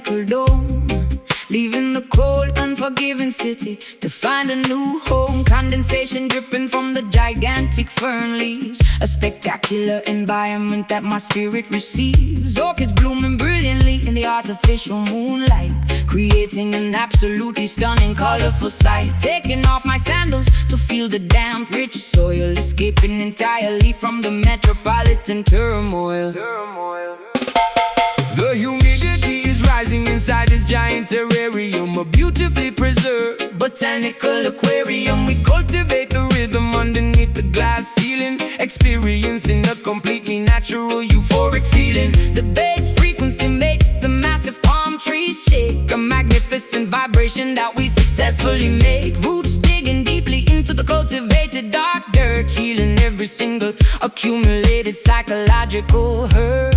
magical dome, leaving the cold, unforgiving city to find a new home. Condensation dripping from the gigantic fern leaves, a spectacular environment that my spirit receives. Orchids blooming brilliantly in the artificial moonlight, creating an absolutely stunning, colorful sight. Taking off my sandals to feel the damp, rich soil, escaping entirely from the metropolitan turmoil. The humidity is rising inside this giant terrarium, a beautifully preserved botanical aquarium. We cultivate the rhythm underneath the glass ceiling, experiencing a completely natural euphoric feeling. The bass frequency makes the massive palm trees shake, a magnificent vibration that we successfully make. Roots digging deeply into the cultivated dark dirt, healing every single accumulated psychological hurt.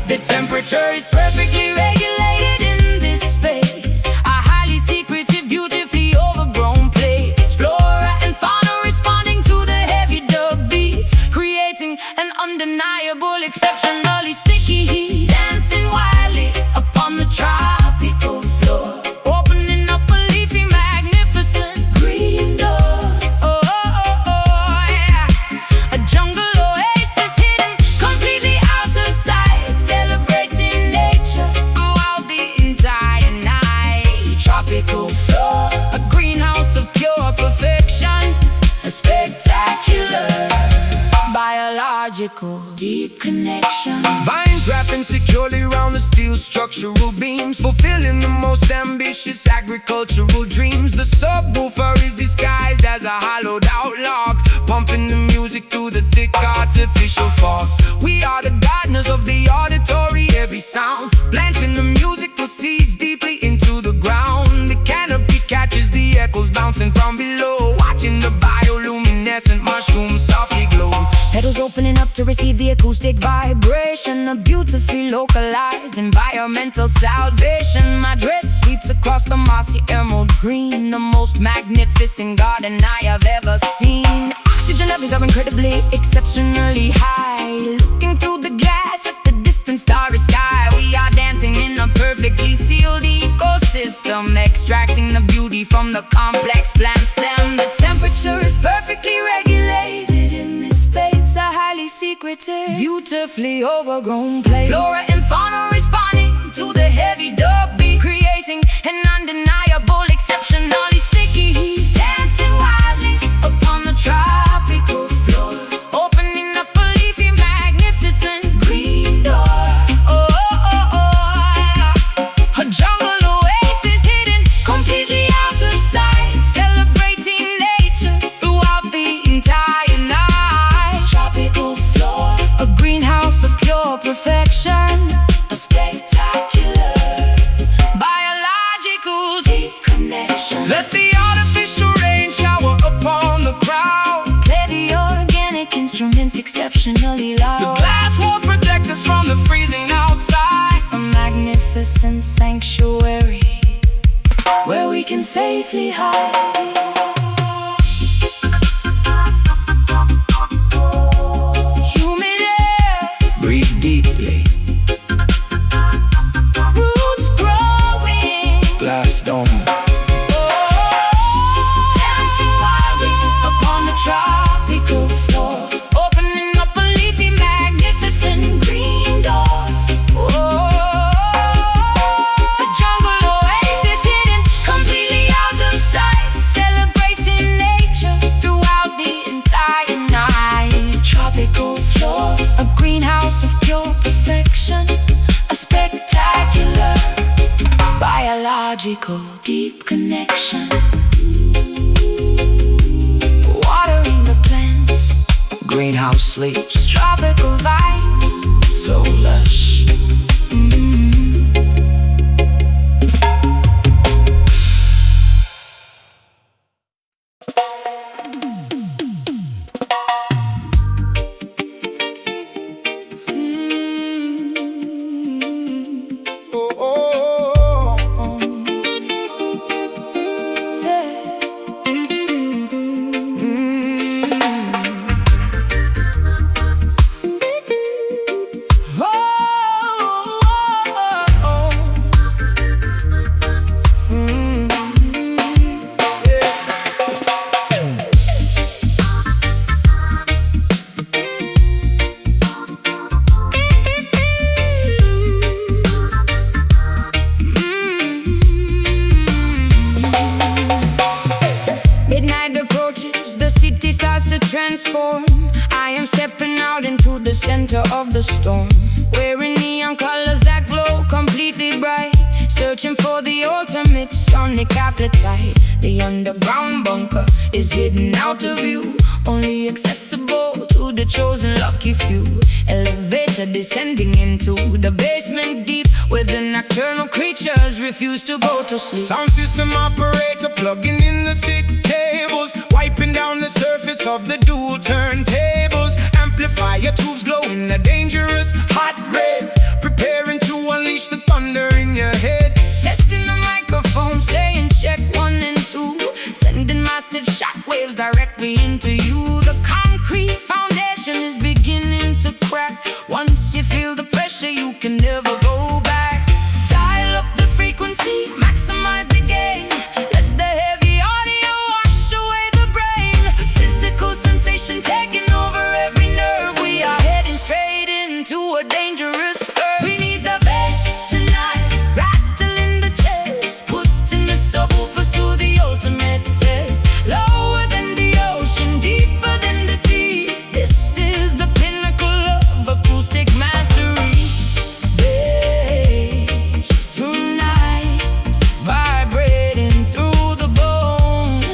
The temperature is perfectly regulated in this space, a highly secretive, beautifully overgrown place. Flora and fauna responding to the heavy dub beats, creating an undeniable, exceptionally sticky heat. Dancing wildly upon the tropical floor, opening up a leafy, magnificent green door. Oh, oh, oh, oh, yeah. A jungle oasis hidden completely out of sight, celebrating nature throughout the entire night. Tropical floor, a greenhouse of pure perfection, a spectacular biological deep connection. Vines wrapping securely around the steel structural beams, fulfilling the most ambitious agricultural dreams. The subwoofer is disguised as a hollowed out log, pumping the music through the thick artificial fog. We are the gardeners of the auditory, every sound planting the musical seeds deeply into the ground. The canopy catches the echoes bouncing from below, watching the bioluminescent mushrooms softly glow. Petals opening up to receive the acoustic vibration, a beautifully localized environmental salvation. My dress sweeps across the mossy emerald green, the most magnificent garden I have ever seen. Oxygen levels are incredibly, exceptionally high. Looking through the glass at the distant starry sky, we are dancing in a perfectly sealed ecosystem, extracting the beauty from the complex plant stem. The temperature is perfectly regulated in this space, a highly secretive, beautifully overgrown place. Flora and fauna responding to the heavy dub beat, creating an undeniable, exceptionally sticky heat. Dancing wildly upon the tropical floor, opening up a leafy, magnificent green door. Oh, oh, oh, oh. A jungle oasis hidden completely out of sight, celebrating nature throughout the entire night. Tropical floor, a greenhouse of pure perfection, a spectacular biological deep connection. Let the artificial rain shower upon the crowd, play the organic instruments exceptionally loud. The glass walls protect us from the freezing outside, a magnificent sanctuary where we can safely hide. Humid air, breathe deeply. Roots growing, glass dome. Dancing wildly upon the tropical floor, opening up a leafy, magnificent green door. A jungle oasis hidden completely out of sight, celebrating nature throughout the entire night. Tropical floor, a greenhouse of pure perfection, a spectacular biological deep connection. Watering the plants, greenhouse sleeps, tropical vibes, so lush. Oh, oh, oh, oh. Yeah. Oh. transform. I am stepping out into the center of the storm, wearing neon colors that glow completely bright, searching for the ultimate sonic appetite. The underground bunker is hidden out of view, only accessible to the chosen lucky few. Elevator descending into the basement deep, where the nocturnal creatures refuse to go to sleep. Sound system operator plugging in the thick cables, wiping down the surface of the dual turntables. Amplifier tubes glowing a dangerous hot red, preparing to unleash the thunder in your head. Testing the microphone, saying check 1 and 2, sending massive shockwaves directly into you. The concrete foundation is beginning to crack. Once you feel the pressure, you can never go back. Dial up the frequency, maximize the gain. Let the heavy audio wash away the brain. Physical sensation taking over every nerve. We are heading straight into a dangerous curve. We need the bass tonight, rattling the chest, putting the subwoofers to the ultimate test. Lower than the ocean, deeper than the sea, this is the pinnacle of acoustic mastery. Bass tonight, vibrating through the bone,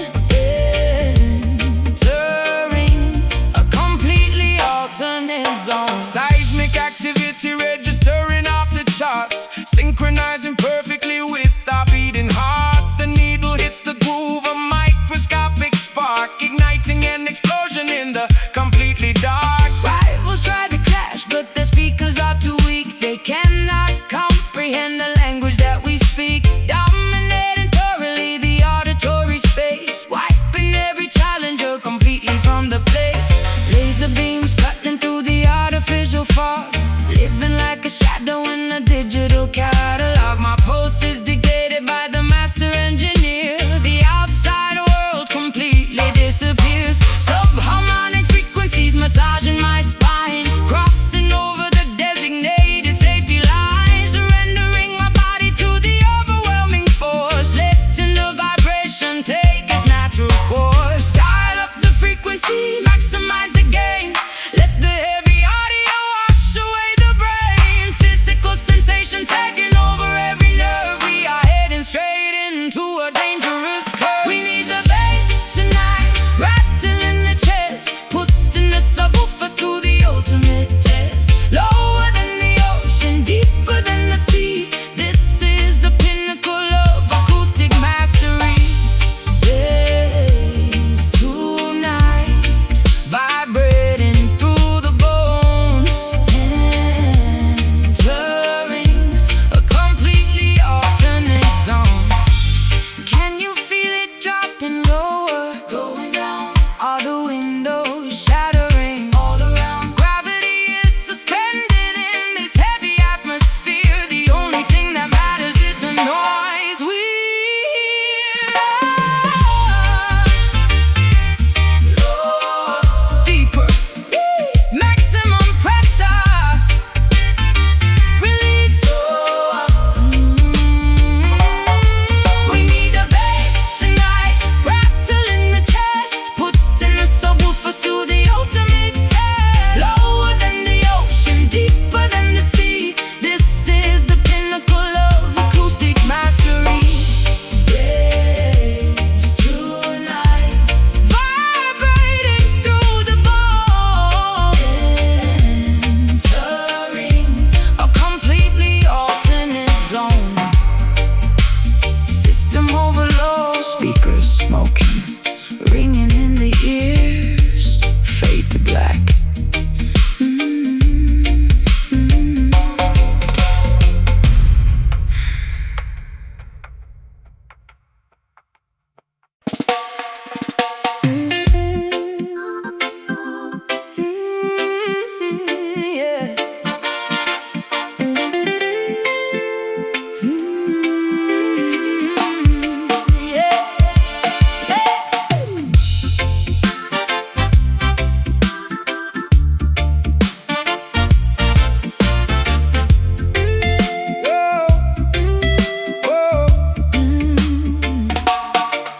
entering a completely alternate zone. Seismic activity registering off the charts, synchronizing perfectly with our beating hearts. The needle hits the groove, a microscopic spark, igniting an explosion in the completely dark. Rivals try to clash, but their speakers are too weak. They cannot comprehend the language that we speak, dominating thoroughly the auditory space, wiping every challenger completely from the place. Laser beams cutting through the artificial fog, living like a shadow in a digital catalog. My pulse is dictated by the master engineer. The outside world completely disappears. Subharmonic frequencies massaging my spine, crossing over the designated safety line, surrendering my body to the overwhelming force, letting the vibration take its natural course. Dial up the frequency, maximize the gain. Let the heavy audio wash away the brain. Physical sensation taking over every nerve. We are heading straight into a dangerous curve. We need the bass tonight, rattling the chest, putting the subwoofers to the ultimate test. Lower than the ocean, deeper than the sea, this is the pinnacle of acoustic mastery. Bass tonight, vibrating through the bone, entering a completely alternate zone. Can you feel it dropping lower, going down? All the windows shattering all around. Gravity is suspended in this heavy atmosphere. The only thing that matters is the noise we hear. Deeper, maximum pressure, release. We need a bass tonight, rattling the chest, putting the subwoofers to the ultimate test. Lower than the ocean, deeper than the sea, this is the pinnacle of acoustic mastery. Bass tonight, vibrating through the bone, entering a completely alternate zone. System overload, speakers smoking, ringing in the ears, fade to black. Yeah.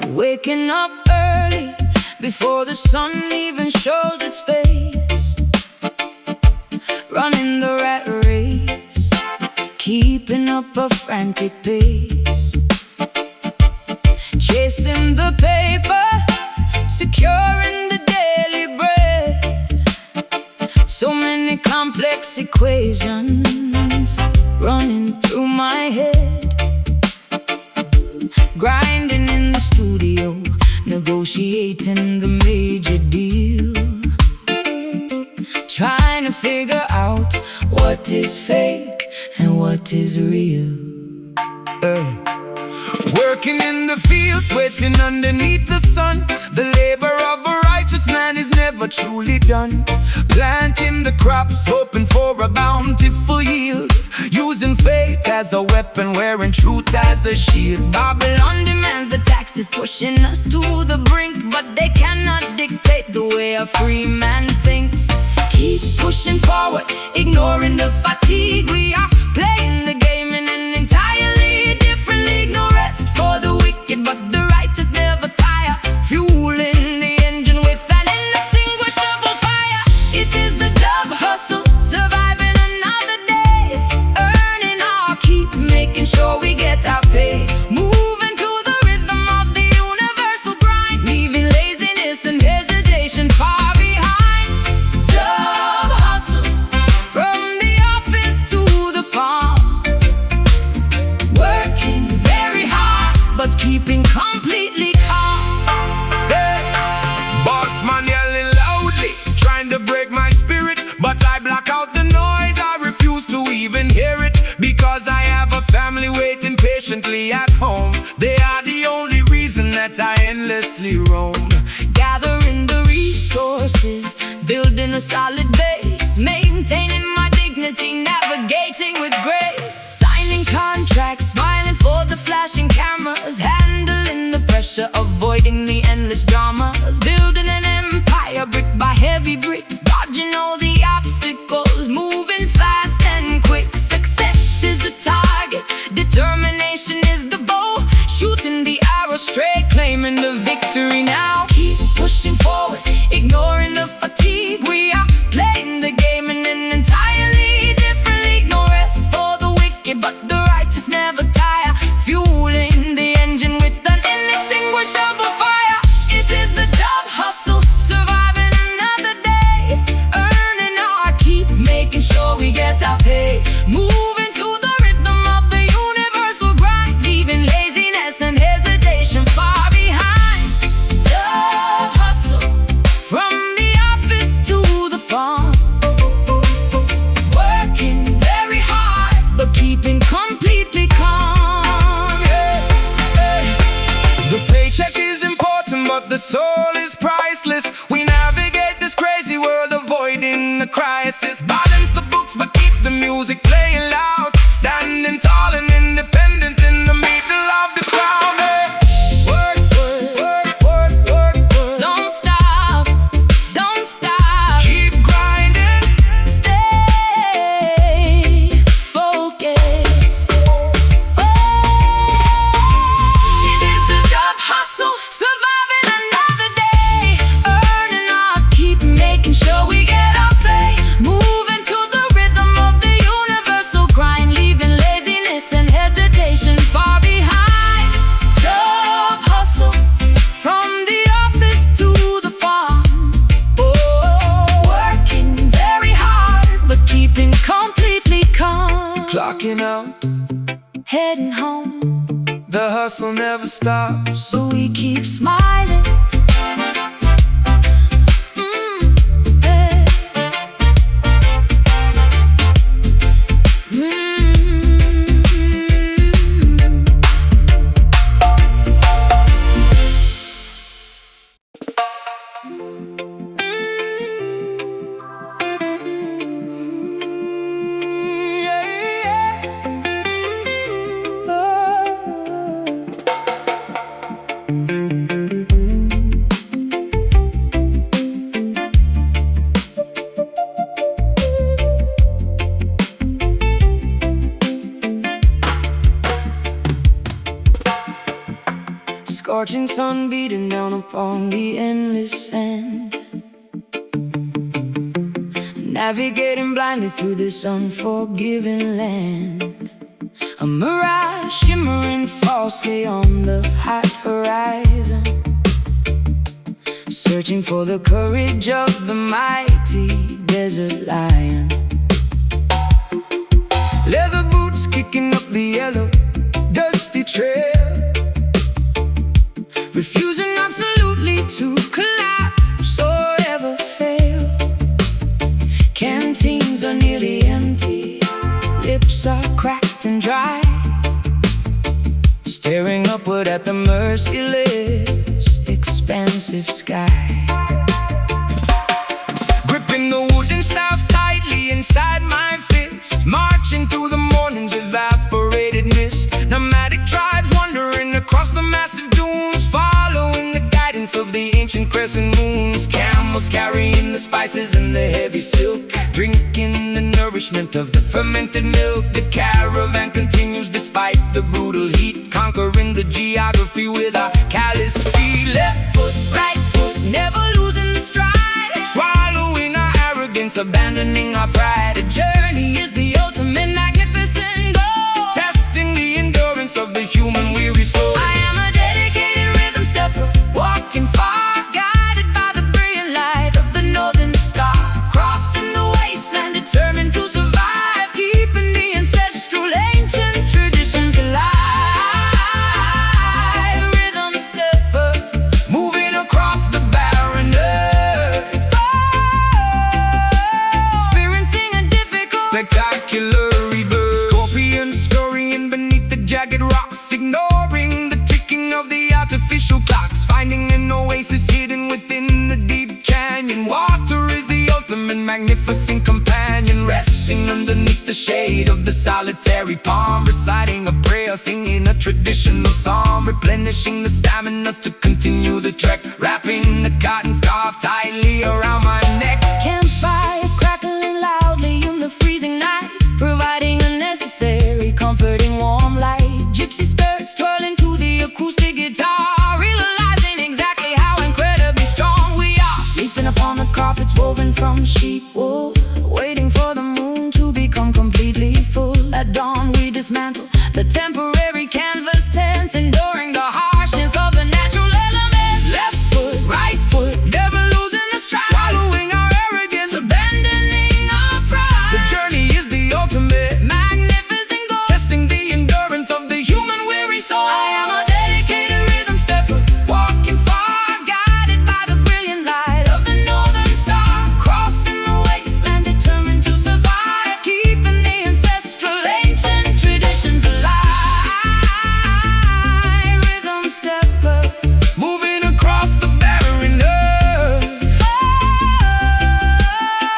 Waking up early before the sun even shows its face, running the rat race, keeping up a frantic pace, chasing the paper, securing the daily bread. So many complex equations running through my head, grinding in the studio, negotiating the major deal, trying to figure out what is fake and what is real. Working in the field, sweating underneath the sun. The labor of a righteous man is never truly done. Planting the crops, hoping for a bountiful yield, using faith as a weapon, wearing truth as a shield. Babylon demands the taxes, pushing us to the brink, but they cannot dictate the way a free man thinks. Keep pushing forward, ignoring the fatigue. We are playing the game in an entirely different league. No rest for the wicked, but the righteous never tire, fueling the engine with an inextinguishable fire. It is the dub hustle, surviving another day, earning our keep, making sure we get our pay, moving to the rhythm of the universal grind, leaving laziness and hesitation far behind. Dub hustle, from the office to the farm, working very hard, but keeping completely calm. Hey, boss man yelling loudly, trying to break my spirit, but I block out the noise. I refuse to even hear it, because I have a family waiting patiently at home. They are the only reason that I endlessly roam. Gathering the resources, building a solid base, maintaining my dignity, navigating with grace, signing contracts, smiling for the flashing cameras, handling the pressure, avoiding the endless dramas, building an empire brick by heavy brick, dodging all the obstacles, moving fast and quick. Success is the target, determination is the bow, shooting the arrow straight, claiming the victory now. Keep pushing forward, ignoring the fatigue. We are playing the game in an entirely different league. No rest for the wicked, but the righteous never tire, fueling the engine with an inextinguishable fire. It is the dub hustle, surviving another day, earning our keep, making sure we get our pay, moving to the rhythm of the universal grind, leaving laziness and hesitation far behind. Dub hustle, from the office to the farm, working very hard, but keeping completely calm. The paycheck is important, but the soul is priceless. We navigate this crazy world, avoiding the crisis. Balance the books, but keep the music playing loud. Standing tall and independent in the middle of the crowd. Work, work, work, work, work, work. Don't stop, don't stop. Keep grinding. Stay focused. Oh, it is the dub hustle, surviving another day, earning our keep, making sure we get our pay, moving to the rhythm of the universal grind, leaving laziness and hesitation far behind. Dub hustle, from the office to the farm, oh, working very hard, but keeping completely calm. Clocking out, Heading home, the hustle never stops. so we keep smiling. Hey. Scorching sun beating down upon the endless sand. navigating blindly through this unforgiving land. A mirage shimmering falsely on the hot horizon, searching for the courage of the mighty desert lion. Leather boots kicking up the yellow, dusty trail, refusing absolutely to collapse or ever fail. Canteens are nearly empty, lips are cracked and dry, staring upward at the merciless, expansive sky. Gripping the wooden staff tightly inside my fist, marching through the morning's evaporated mist. Nomadic tribes wandering across the massive dunes, following the guidance of the ancient crescent moons. Camels carrying the spices and the heavy silk, drinking the nourishment of the fermented milk. The caravan continues despite the brutal heat, conquering the geography with our callous feet. Left foot, right foot, never losing the stride, swallowing our arrogance, abandoning our pride. A journey is the ultimate magnificent goal, testing the endurance of the human weary soul. I am a dedicated rhythm stepper, walking far, guided by the brilliant light of the northern star, crossing the wasteland, determined to survive, keeping the ancestral ancient traditions alive. Rhythm stepper, moving across the barren earth, experiencing a difficult, spectacular rebirth. Scorpions scurrying beneath the jagged rocks, ignoring the ticking of the artificial clocks, finding an oasis hidden within the deep canyon. Water is the ultimate magnificent companion, resting underneath the shade of the solitary palm, reciting a prayer, singing a traditional song, replenishing the stamina to continue the trek, wrapping the cotton scarf tightly around my neck. Campfires crackling loudly in the freezing night, providing a necessary comforting warm light. Gypsy skirts twirling to the acoustic guitar, realizing exactly how incredibly strong we are, sleeping upon the carpets woven from sheep wool, waiting for the moon to become completely full. At dawn we dismantle the temporary canvas tents, enduring the harshness of the natural elements. Left foot, right foot, never losing the stride, swallowing our arrogance, abandoning our pride. The journey is the ultimate magnificent goal, testing the endurance of the human weary soul. I am a dedicated rhythm stepper, walking far, guided by the brilliant light of the northern star, crossing the wasteland, determined to survive, keeping the ancestral ancient traditions alive. Rhythm stepper, moving across the barren earth,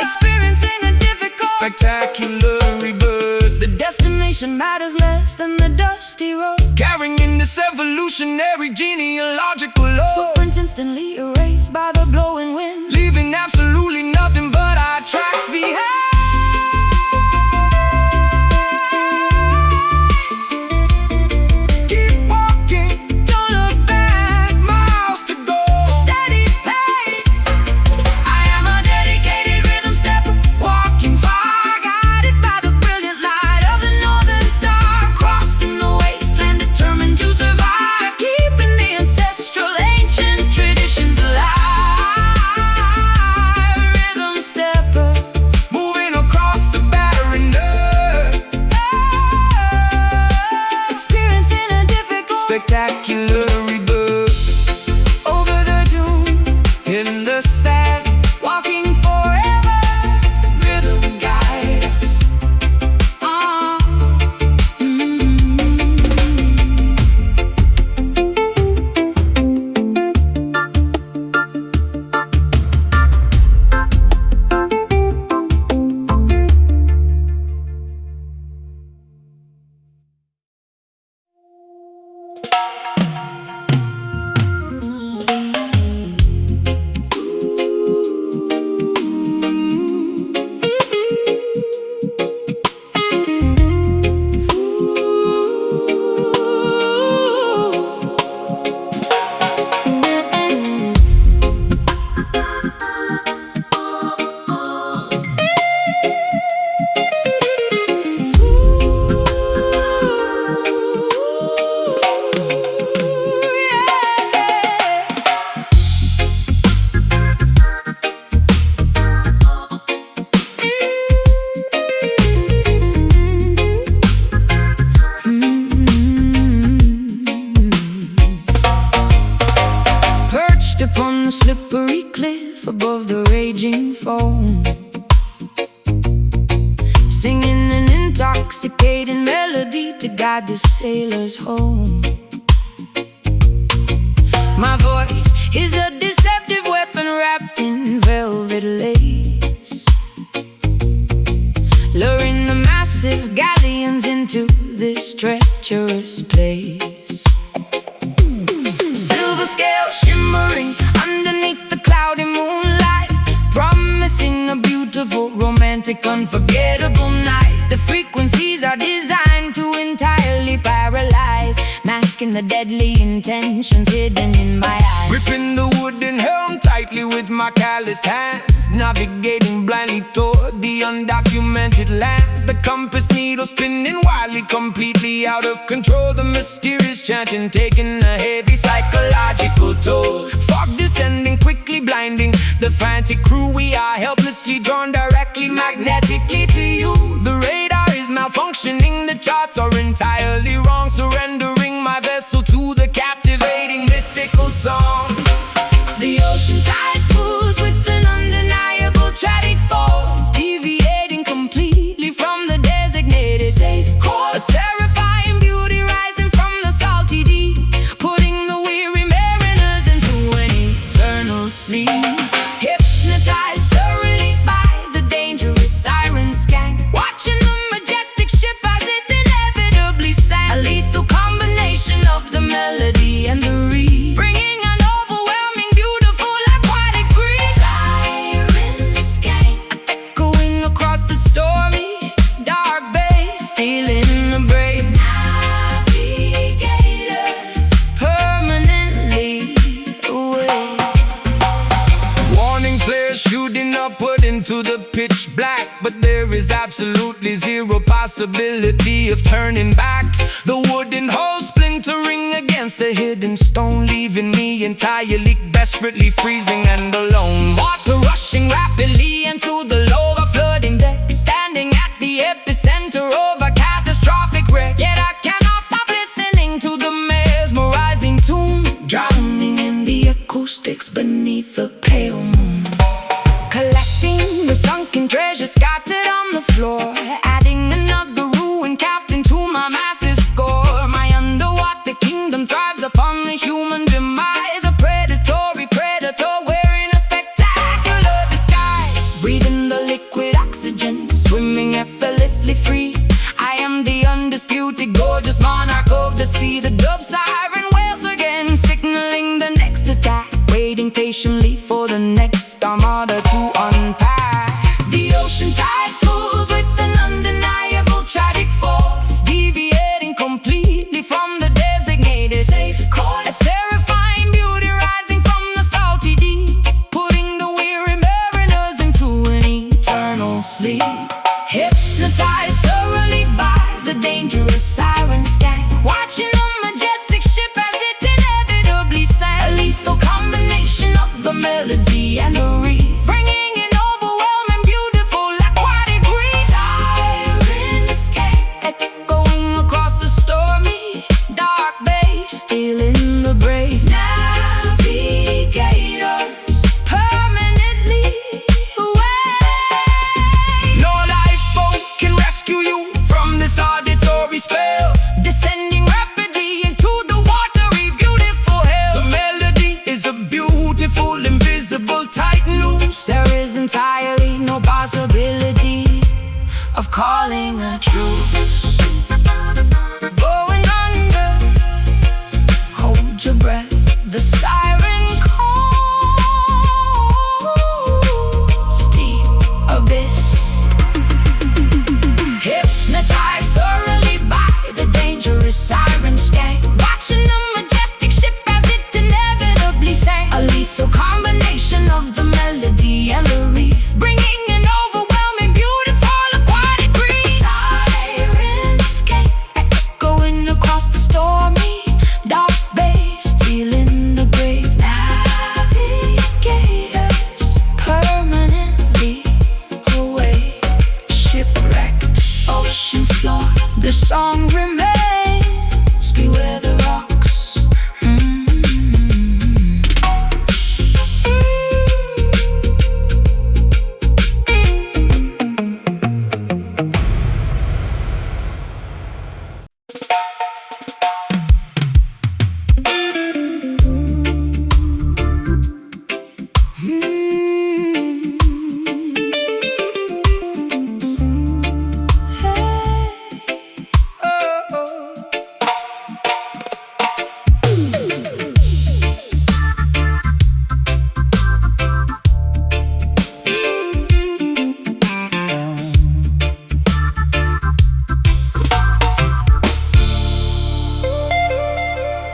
experiencing a difficult, spectacular rebirth. The destination matters less than the dusty road, carrying this evolutionary genealogical load. Footprints instantly erased by the blowing wind, leaving absolutely nothing but our tracks behind. Keep walking, don't look back, miles to go, steady pace. I am a dedicated rhythm stepper, walking far, guided by the brilliant light of the northern star, crossing the wasteland, determined to survive, keeping the ancestral ancient traditions alive. Rhythm stepper, moving across the barren earth, experiencing a difficult, spectacular rebirth. Over the dune, in the sand, walking forever, rhythm guide us. slippery cliff above the raging foam, singing an intoxicating melody to guide the sailors home. My voice is a deceptive weapon wrapped in velvet lace, luring the massive galleons into this treacherous place. Silver scales shimmering underneath the cloudy moonlight, promising a beautiful, romantic, unforgettable night. The frequencies are designed to entirely paralyze, masking the deadly intentions hidden in my eyes. Gripping the wooden helm tightly with my calloused hands, navigating blindly toward the undocumented lands. The compass needle spinning wildly, completely out of control. The mysterious chanting taking a heavy psychological toll. Fog descending quickly, blinding the frantic crew. We are helplessly drawn directly, magnetically to you. The radar is malfunctioning, the charts are entirely wrong, surrendering my vessel to the captivating mythical song. The ocean tide pulls with an undeniable tragic force, deviating completely from the designated safe course. A terrifying beauty rising from the salty deep, putting the weary mariners into an eternal sleep. Hypnotized thoroughly by the dangerous siren skank, watching the majestic ship as it inevitably sank. A lethal combination of the melody and the reed, bringing an overwhelming, beautiful, aquatic breeze. Siren skank, echoing across the stormy, dark bay, stealing the brave navigators permanently away. Warning flares shooting upward into the pitch black, but there is absolutely zero possibility of turning back. The wooden hull splintering against the hidden stone, leaving me entirely, desperately freezing and alone. Water rushing rapidly into the lower flooding deck, standing at the epicenter of a catastrophic wreck. Yet I cannot stop listening to the mesmerizing tune, drowning in the acoustics beneath the pale moon. Collecting the sunken treasure scattered on the floor, adding another ruin captain to my massive score. My underwater kingdom thrives upon the human demise, a predatory predator wearing a spectacular disguise, breathing the liquid oxygen, swimming effortlessly free. I am the undisputed gorgeous monarch of the sea. The dub siren wails again, signaling the next attack, waiting patiently for the next armada to unpack. The ocean tide pulls with an undeniable tragic force, deviating completely from the designated safe course. A terrifying beauty rising from the salty deep, putting the weary mariners into an eternal sleep. Hypnotized thoroughly by the dangerous siren skank, watching the majestic ship as it inevitably sank. A lethal combination of the melody and the reef, bringing an overwhelming, beautiful, aquatic breeze. Siren skank, echoing across the stormy, dark bay, stealing the brave navigators permanently away. No lifeboat can rescue you from this auditory spell, Descending rapidly into the watery, beautiful hell. the melody is a beautiful, invisible titan loose. There is entirely no possibility of calling a truce. Going under, hold your breath, the siren calls, deep abyss. Hypnotized thoroughly by the dangerous siren skank, watching the majestic ship as it inevitably sank. A lethal combination of the melody and the reef, bringing an overwhelming, beautiful, aquatic breeze. Siren skank, echoing across the stormy, dark bay, stealing the brave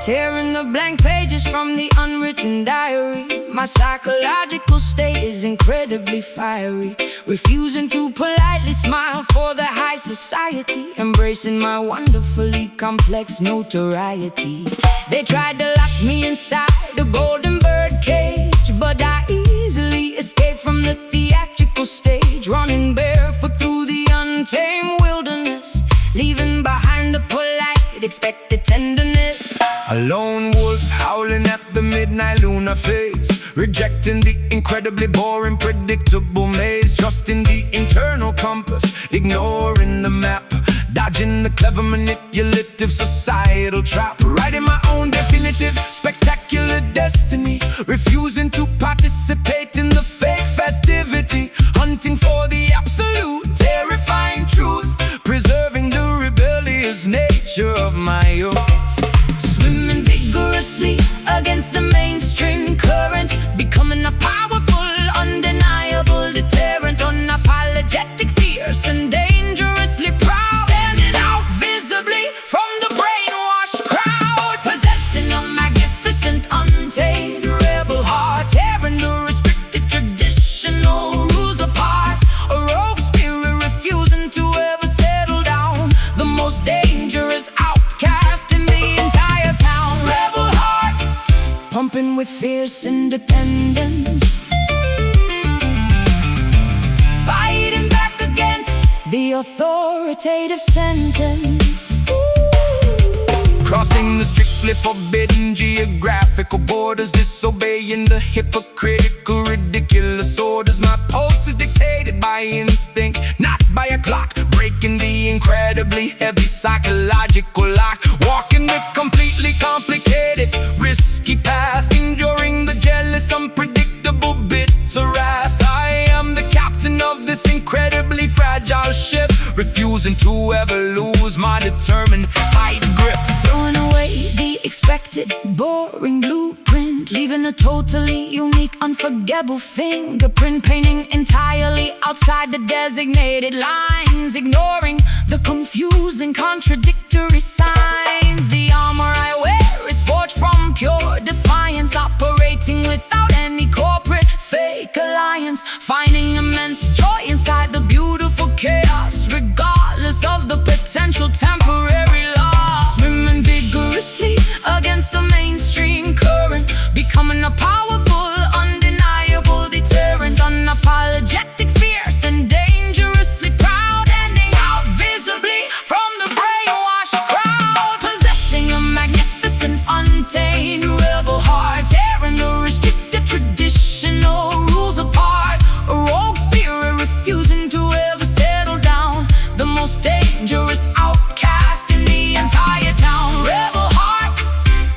Tearing the blank pages from the unwritten diary. My psychological state is incredibly fiery, refusing to politely smile for the high society, embracing my wonderfully complex notoriety. They tried to lock me inside a golden bird cage, but I easily escaped from the theatrical stage, running barefoot through the untamed wilderness, leaving behind the polite, expected tenderness. A lone wolf howling at the midnight lunar phase, rejecting the incredibly boring, predictable maze, trusting the internal compass, ignoring the map, dodging the clever, manipulative societal trap, writing my own definitive, spectacular destiny, refusing to participate in the fake festivity, hunting for the absolute, terrifying truth, preserving the rebellious nature of my youth. Swimming vigorously against the mainstream current, becoming a powerful, undeniable deterrent, unapologetic, fierce and dangerously proud, standing out visibly from the brainwashed crowd, possessing a magnificent, untamed rebel heart, tearing the restrictive traditional rules apart, a rogue spirit refusing to ever settle down, the most dangerous outcast in the entire town. Rebel heart, pumping with fierce independence, fighting back against the authoritative sentence. Crossing the strictly forbidden geographical borders, disobeying the hypocritical, ridiculous orders. My pulse is dictated by instinct, not by a clock, breaking the incredibly heavy psychological lock, walking the completely complicated, risky path, enduring the jealous, unpredictable bitter wrath. I am the captain of this incredibly fragile ship, refusing to ever lose my determined tight grip. Throwing away the expected, boring blueprint, leaving a totally unique, unforgettable fingerprint, painting entirely outside the designated lines, ignoring the confusing, contradictory signs. The armor I wear is forged from pure defiance, operating without any corporate fake alliance, finding immense joy inside the beautiful chaos, regardless of the potential temporary loss. Swimming vigorously against the mainstream current, becoming a powerful, undeniable deterrent, unapologetic, fierce and dangerously proud, standing out visibly from the brainwashed crowd, possessing a magnificent, untamed rebel heart, tearing the restrictive traditional rules apart, a rogue spirit refusing to ever settle down, the most dangerous outcast in the entire town. Rebel heart,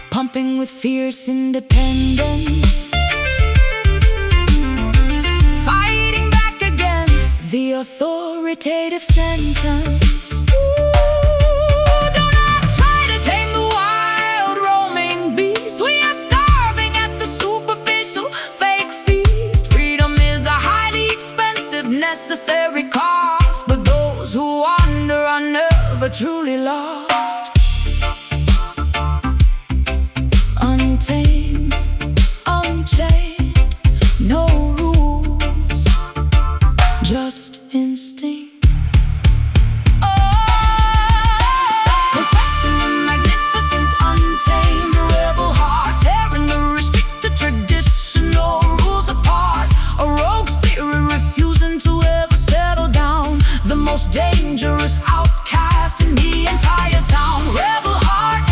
pumping with fierce independence, fighting back against the authoritative sentence. Do not try to tame the wild roaming beast. We are starving at the superficial fake feast. Freedom is a highly expensive, necessary cost, but those who wander are never truly lost. Untamed, unchained, no rules, just instinct. Possessing a magnificent, untamed rebel heart, tearing the restricted traditional rules apart, a rogue spirit refusing to ever settle down, the most dangerous outcast in the entire town. Rebel heart,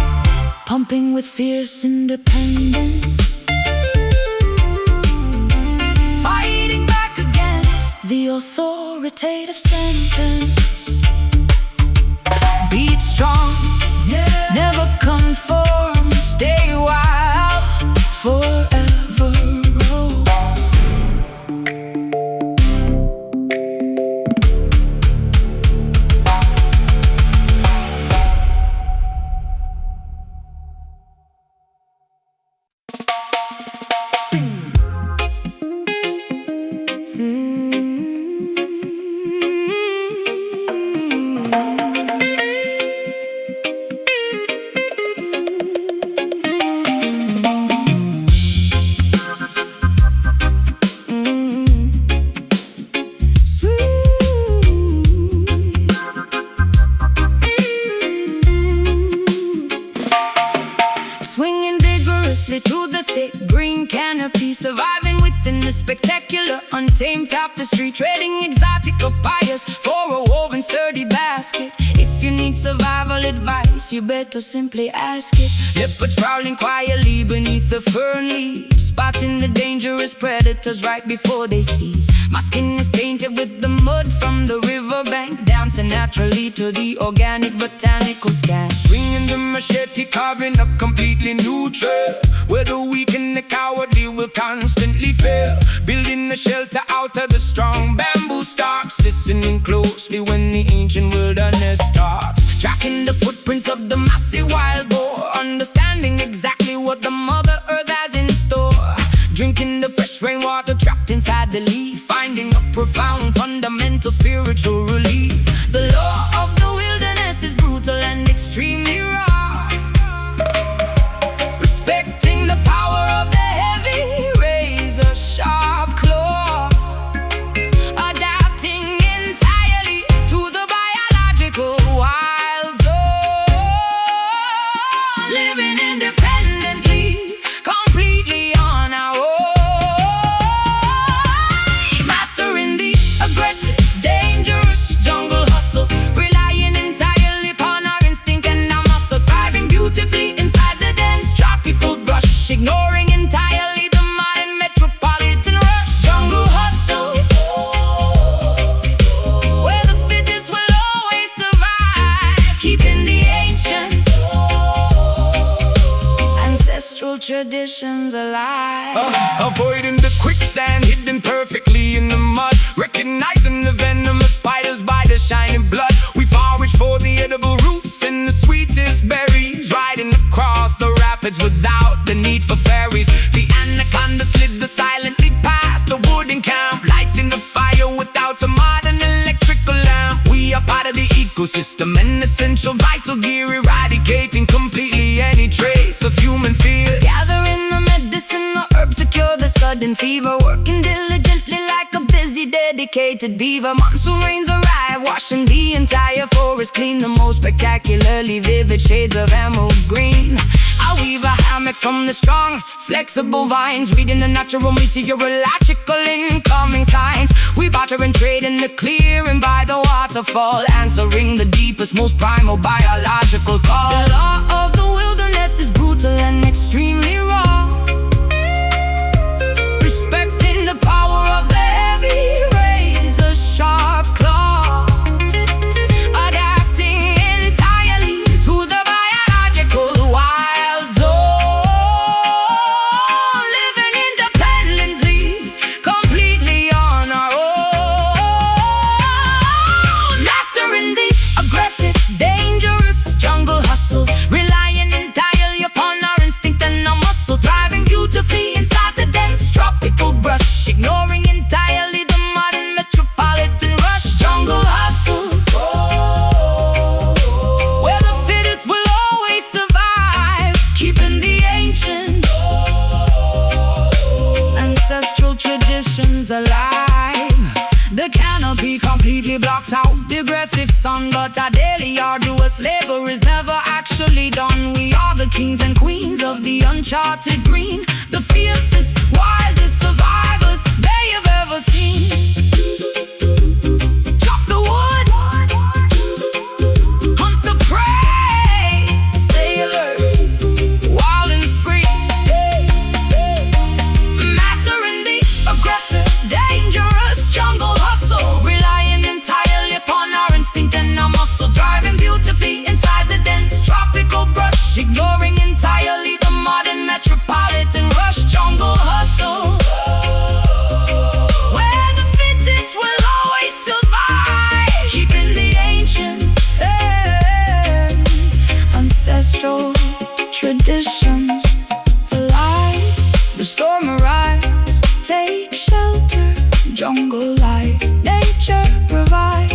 pumping with fierce independence, fighting back against the authoritative sentence. Beat strong, never conform, stay wild, forever roll. closely to the thick green canopy, surviving within the spectacular, untamed tapestry, trading exotic papayas for a woven sturdy basket. If you need survival advice, you better simply ask it. Leopards prowling quietly beneath the fern leaves, spotting the dangerous predators right before they seize. My skin is painted with the mud from the riverbank, dancing naturally to the organic botanical scan. Swinging the machete, carving up completely new trail, where the weak and the cowardly will constantly fail. Building a shelter out of the strong bamboo stalks, listening closely when the ancient wilderness talks. Tracking the footprints of the massive wild boar, understanding exactly what the Mother Earth has in store. Drinking the fresh rainwater trapped inside the leaf, finding a profound, fundamental spiritual relief. The law of the wilderness is brutal and extremely raw, respecting the power of the heavy razor sharp claw, adapting entirely to the biological wild zone, living independently, completely on our own, mastering the aggressive, dangerous jungle hustle, relying entirely upon our instinct and our muscle, thriving beautifully inside the dense tropical brush, ignoring entirely the modern metropolitan rush. Jungle hustle, where the fittest will always survive, keeping the ancient ancestral traditions alive. Avoiding the quicksand, hidden perfectly in the mud, recognizing the venomous spiders by the shining blood. We forage for the edible roots and the sweetest berries, riding across the rapids without the need for ferries. The anaconda slid the silently past the wooden camp, lighting the fire without a modern electrical lamp. We are part of the ecosystem, an essential vital gear, eradicating completely any trace of human fear. Gathering the medicine, the herb to cure the sudden fever, working diligently like a busy, dedicated beaver. Monsoon rains arrive, washing the entire forest clean, the most spectacularly vivid shades of emerald green. I weave a hammock from the strong, flexible vines, reading the natural meteorological incoming signs. We barter and trade in the clearing by the waterfall, answering the deepest, most primal biological call. The law of the wilderness is brutal and extremely raw, respecting the power of the heavy razor sharp claw, adapting entirely to the biological wild zone, living independently, completely on our own, mastering the aggressive, dangerous jungle hustle, relying entirely upon our instinct and our muscle, thriving beautifully inside the dense tropical brush, ignoring entirely the modern metropolitan rush. Jungle hustle, where the fittest will always survive, keeping the ancient ancestral traditions alive. The canopy completely blocks out the aggressive sun, but our daily arduous labor is never actually done. We are the kings and queens of the uncharted green, the fiercest, wildest survivors they have ever seen. Chop the wood, hunt the prey, stay alert, wild and free, mastering the aggressive, dangerous jungle hustle, relying entirely upon our instinct and our muscle, driving beautifully inside the dense tropical brush, ignoring entirely the modern metropolitan rush. Jungle hustle, where the fittest will always survive, keeping the ancient ancestral traditions alive. The storm arrives, take shelter, jungle life, nature provides.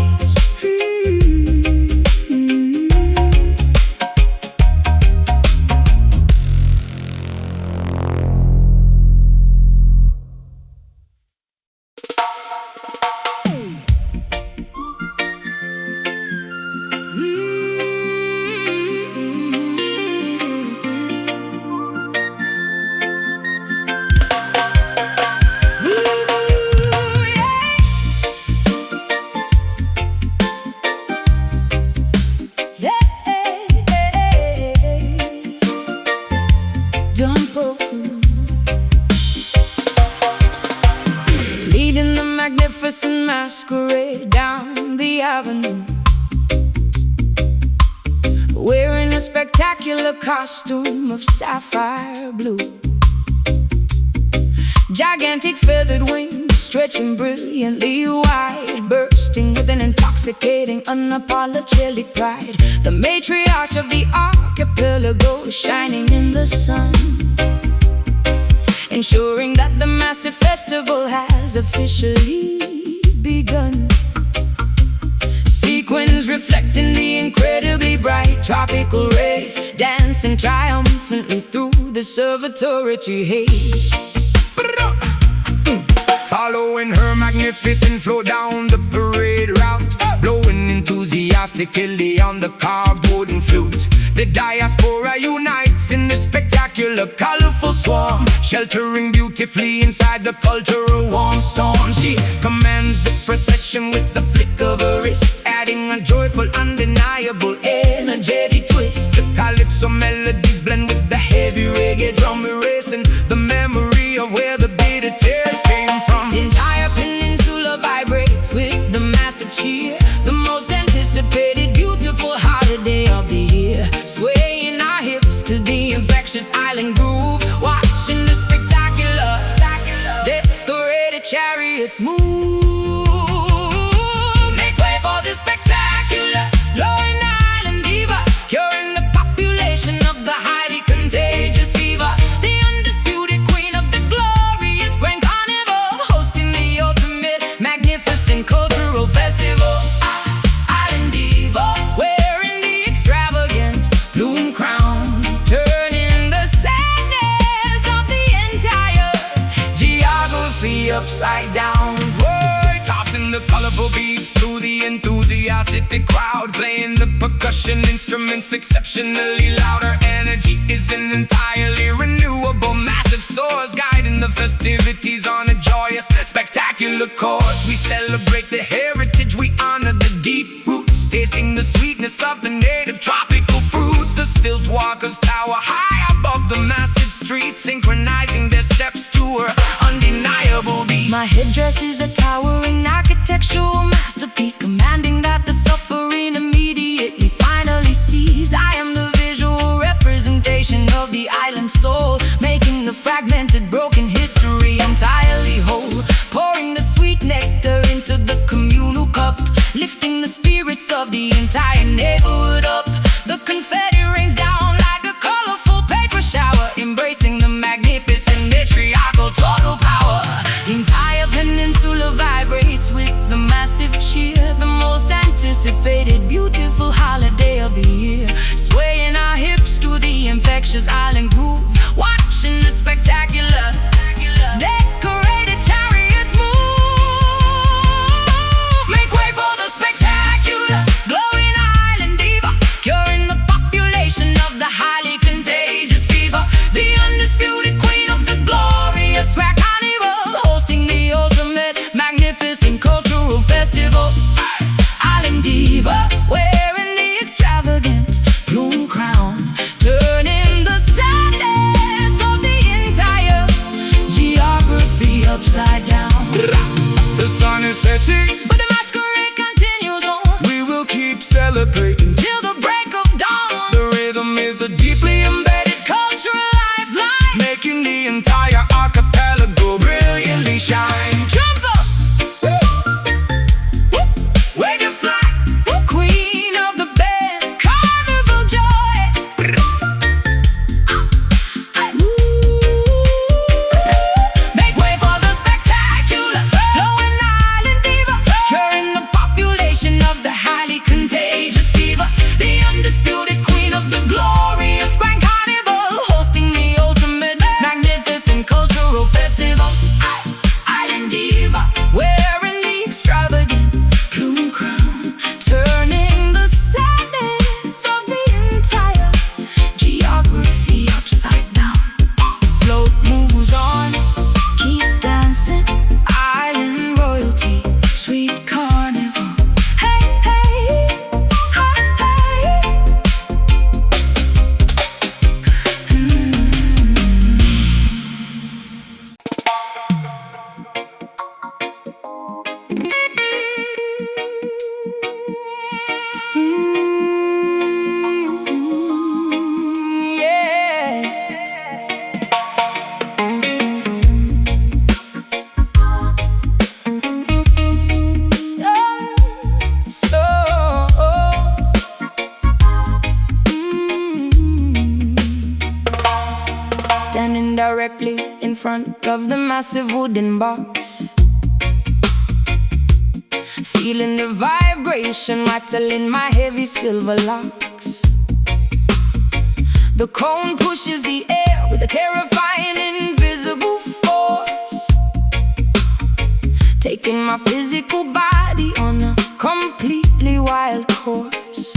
masquerade down the avenue, wearing a spectacular costume of sapphire blue. Gigantic feathered wings stretching brilliantly wide, bursting with an intoxicating, unapologetic pride. The matriarch of the archipelago shining in the sun, ensuring that the massive festival has officially begun. Sequins reflecting the incredibly bright tropical rays, dancing triumphantly through the observatory haze. Following her magnificent flow down the parade route, blowing enthusiastically on the carved wooden flute. The diaspora unites in this spectacular, colorful swarm, sheltering beautifully inside the cultural warm storm. She commands the procession with the flick of her wrist, adding a joyful, undeniable, energetic twist. The calypso melodies blend with the heavy reggae drum erasing the memory of where the bitter tears came from. The entire peninsula vibrates with the massive cheer, the most anticipated, beautiful holiday of the year. Swaying our hips to the infectious island groove, watching the spectacular, decorated chariots move. Make way for the spectacular, glowing island diva, curing the population of the highly contagious fever. The undisputed queen of the glorious grand carnival, hosting the ultimate, magnificent cultural festival. Island diva, wearing the extravagant plume crown, turning the sadness of the entire geography upside down. Boy, tossing the colorful beats through the enthusiastic crowd, playing the percussion instruments exceptionally loud. Her energy is an entirely renewable, massive source, guiding the festivities on a joyous, spectacular course. We celebrate the heritage, we honor the deep roots, tasting the sweetness of the native tropical fruits. The stilt walkers tower high above the massive streets, synchronizing their steps to her undeniable beat. My headdress is a towering architectural masterpiece, commanding that the suffering immediately finally sees. I am the visual representation of the island soul, making the fragmented, broken history entirely whole. Pouring the sweet nectar into the communal cup, lifting the spirits of the entire neighborhood up. The confetti rains down like a colorful paper shower, embracing the magnificent matriarchal total power. The entire peninsula vibrates with the massive cheer, the most anticipated, beautiful holiday of the year. Swaying our hips to the infectious island groove, watching the spectacular, decorated chariots move. Make way for the spectacular, glowing island diva, curing the population of the highly contagious fever. The undisputed queen of the glorious grand carnival, hosting the ultimate, magnificent cultural festival. Island diva, wearing the extravagant plume crown, turning the sadness standing directly in front of the massive wooden box, feeling the vibration rattling my heavy silver locks. The cone pushes the air with a terrifying invisible force, taking my physical body on a completely wild course.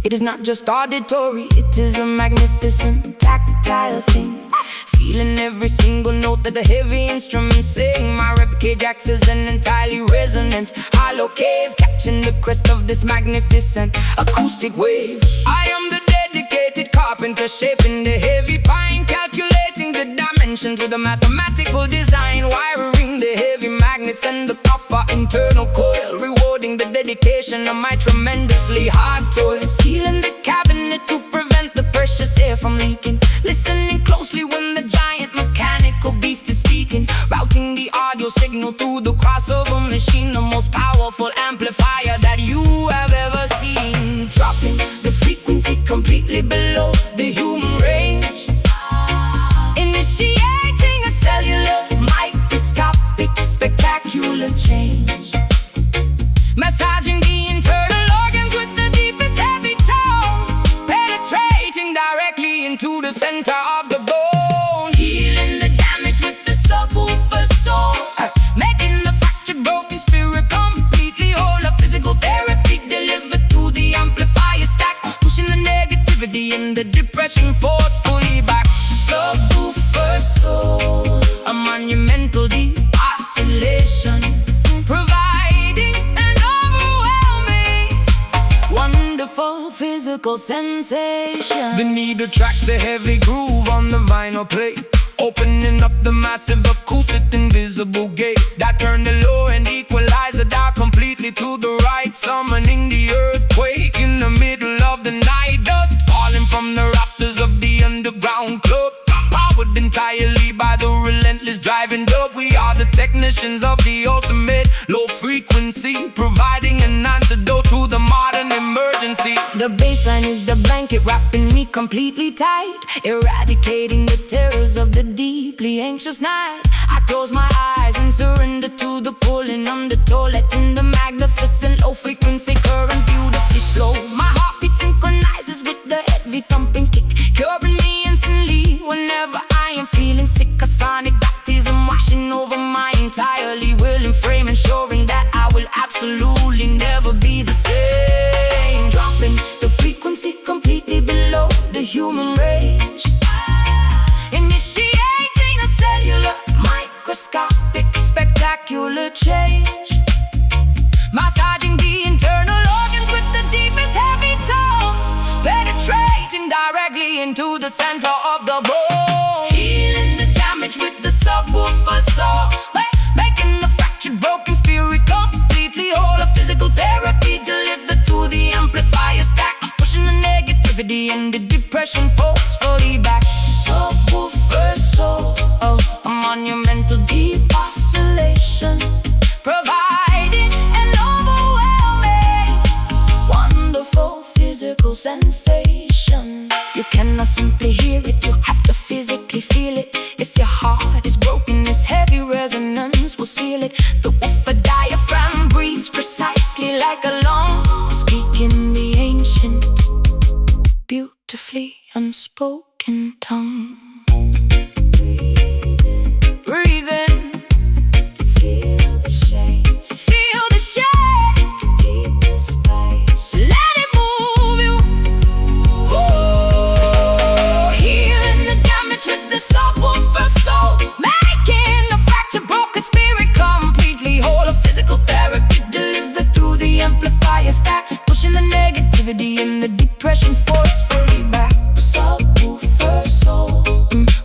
It is not just auditory, it is a magnificent tactile thing, feeling every single note that the heavy instruments sing. My ribcage acts as an entirely resonant hollow cave, catching the crest of this magnificent acoustic wave. I am the dedicated carpenter, shaping the heavy pine, calculating the dimensions with a mathematical design, wiring the heavy magnets and the copper internal coil, rewarding the dedication of my tremendously hard toil. Sealing the cabinet to prevent the precious air from leaking, listening closely when the giant mechanical beast is speaking, routing the audio signal through the crossover machine, the most powerful amplifier that you have ever seen, dropping the frequency completely below the human range, initiating a cellular microscopic spectacular change, massaging the internal organs with the deepest heavy tone, penetrating directly into the center of the bone, healing the damage with the subwoofer soul, making the fractured broken spirit completely whole. A physical therapy delivered through the amplifier stack, pushing the negativity and the depression forcefully back. Subwoofer soul, a monumental deep oscillation, providing an overwhelming, wonderful physical sensation. The needle tracks the heavy groove on the vinyl plate, opening up the massive acoustic invisible gate that turned the low and equalizer dial completely to the right, summoning the earthquake in the middle of the night. Dust falling from the rafters of the underground club, powered entirely by the relentless driving dub. We are the technicians of the ultimate low frequency, providing an antidote to the modern emergency. The bassline is a blanket wrapping me completely tight, eradicating the terrors of the deeply anxious night. I close my eyes and surrender to the pulling undertow, letting the magnificent low frequency current beautifully flow. My heartbeat synchronizes with the heavy thumping kick, curing me instantly whenever I am feeling sick. A sonic baptism washing over my entirely willing frame, ensuring that I will absolutely never be the same. Dropping the frequency completely below the human range, initiating a cellular microscopic spectacular change, massaging the internal organs with the deepest heavy tone, penetrating directly into the center of the bone, healing the damage with the subwoofer soul, making the fractured broken spirit completely whole. A physical therapy delivered through the amplifier stack, pushing the negativity and the depression forcefully back. Subwoofer soul, oh, a monumental deep oscillation, providing an overwhelming, wonderful physical sensation. You cannot simply hear it, you have to physically feel it. If your heart is broken, this heavy resonance will seal it. The woofer diaphragm breathes precisely like a lung, speaking the ancient, beautifully unspoken tongue. Breathe in, feel the shake, feel the shake, deepest space, let it move you. Ooh, healing the damage with the subwoofer soul, making the fractured broken spirit completely whole. A physical therapy delivered through the amplifier stack, pushing the negativity and the depression forcefully back. Subwoofer soul,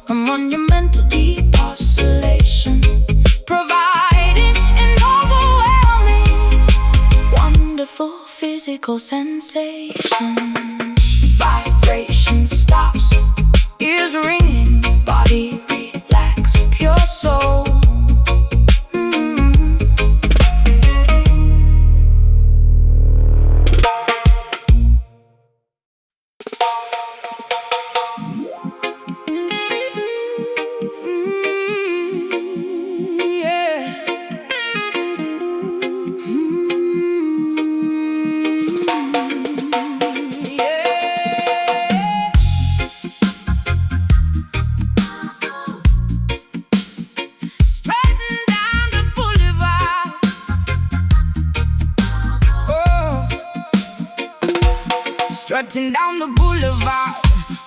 a monumental deep oscillation, providing an overwhelming, wonderful physical sensation. Vibration stops, ears ringing, body relax, pure soul. strutting down the boulevard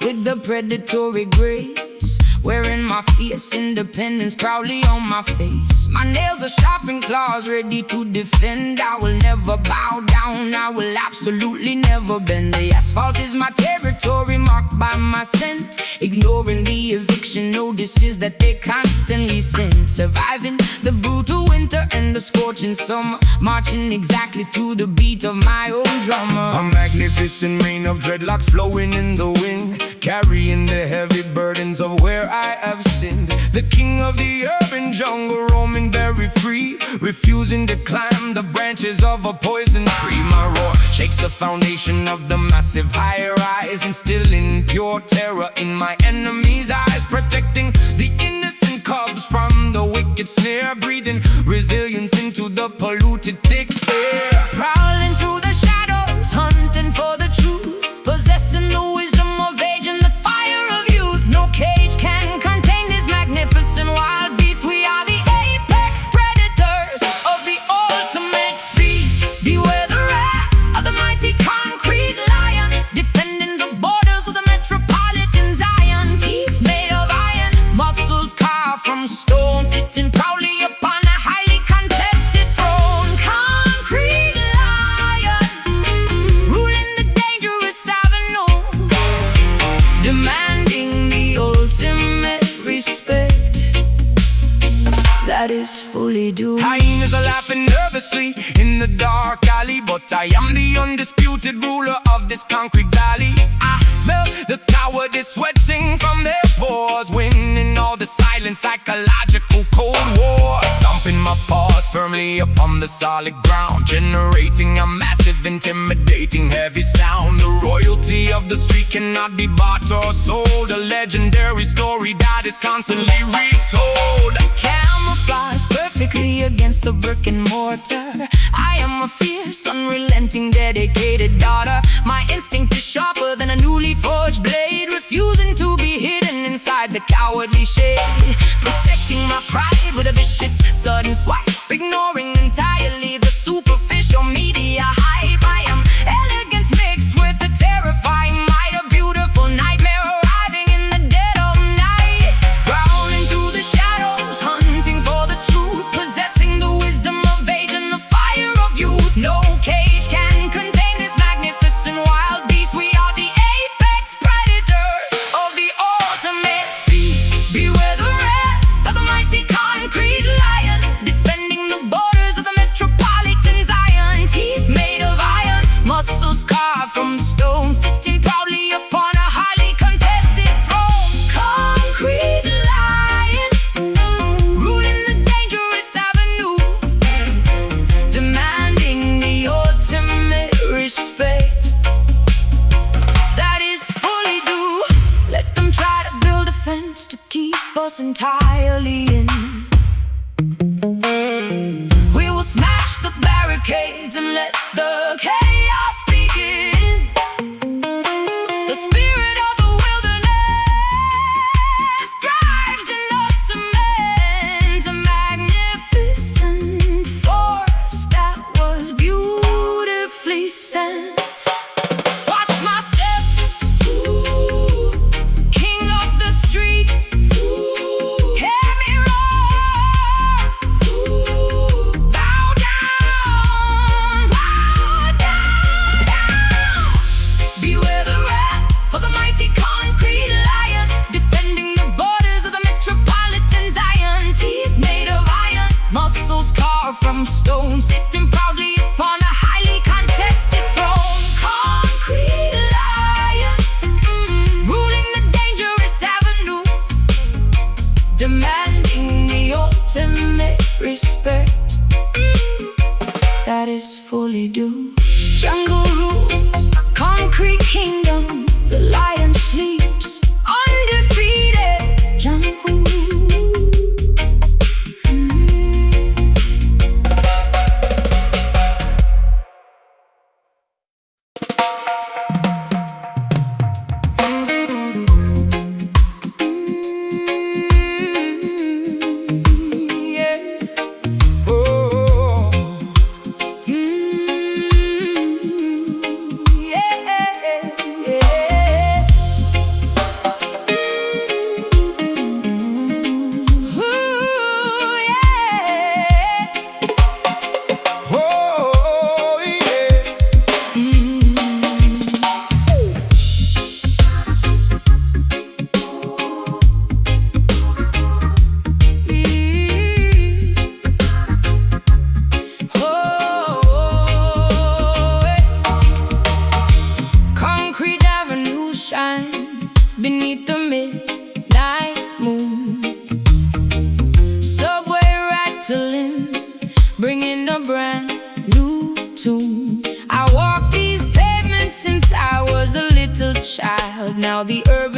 with the predatory grace, wearing my fierce independence proudly on my face. My nails are sharp and claws ready to defend. I will never bow down, I will absolutely never bend. The asphalt is my territory, marked by my scent, ignoring the eviction notices that they constantly send. Surviving the brutal winter and the scorching summer, marching exactly to the beat of my own drummer. A magnificent mane of dreadlocks flowing in the wind, carrying the heavy burdens of where I have sinned. The king of the urban jungle, roaming very free, refusing to climb the branches of a poison tree. My roar shakes the foundation of the massive high-rise, instilling pure terror in my enemies' eyes, protecting the innocent cubs from the wicked snare, breathing resilience into the polluted thick air. Prowling through the shadows, hunting for the truth, possessing the wisdom of age and the fire of youth. No cage can contain this magnificent wild beast. We are the apex predators of the ultimate feast. Beware the wrath of the mighty concrete lion, defending the borders of the metropolitan Zion. Teeth made of iron, muscles carved from stone, sitting proudly upon a highly contested throne. Concrete lion, ruling the dangerous avenue, demanding the ultimate respect that is fully due. Hyenas are laughing nervously in the dark alley, but I am the undisputed ruler of this concrete valley. I smell the cowardice sweating from their pores, winning all the silent psychological cold war. Stomping my paws firmly upon the solid ground, generating a massive, intimidating, heavy sound. The royalty of the street cannot be bought or sold, a legendary story that is constantly retold. Camouflage perfectly against the brick and mortar. I am a fierce, unrelenting, dedicated daughter. My instinct is sharper than a newly forged blade, refusing to be hidden inside the cowardly shade, protecting my pride with a vicious, sudden swipe, ignoring entirely the superficial media hype. I am elegance mixed with the terrifying might, a beautiful nightmare arriving in the dead of night. Prowling through the shadows, hunting for the truth, possessing the wisdom of age and the fire of youth. No cage can contain this magnificent wild beast. We are the apex predators of the ultimate feast. Beware the wrath of the mighty concrete lion, defending the borders of the metropolitan Zion. Teeth made of iron, muscles carved from stone, sitting proudly upon a highly contested throne. Concrete lion, ruling the dangerous avenue, demanding the ultimate respect that is fully due. Let them try to build a fence to keep us entirely in. We will smash the barricades and let the chaos begin. The spirit of the wilderness drives in the cement, a magnificent force that was beautifully sent. Watch my step, king of the street. Hear me roar, bow down, bow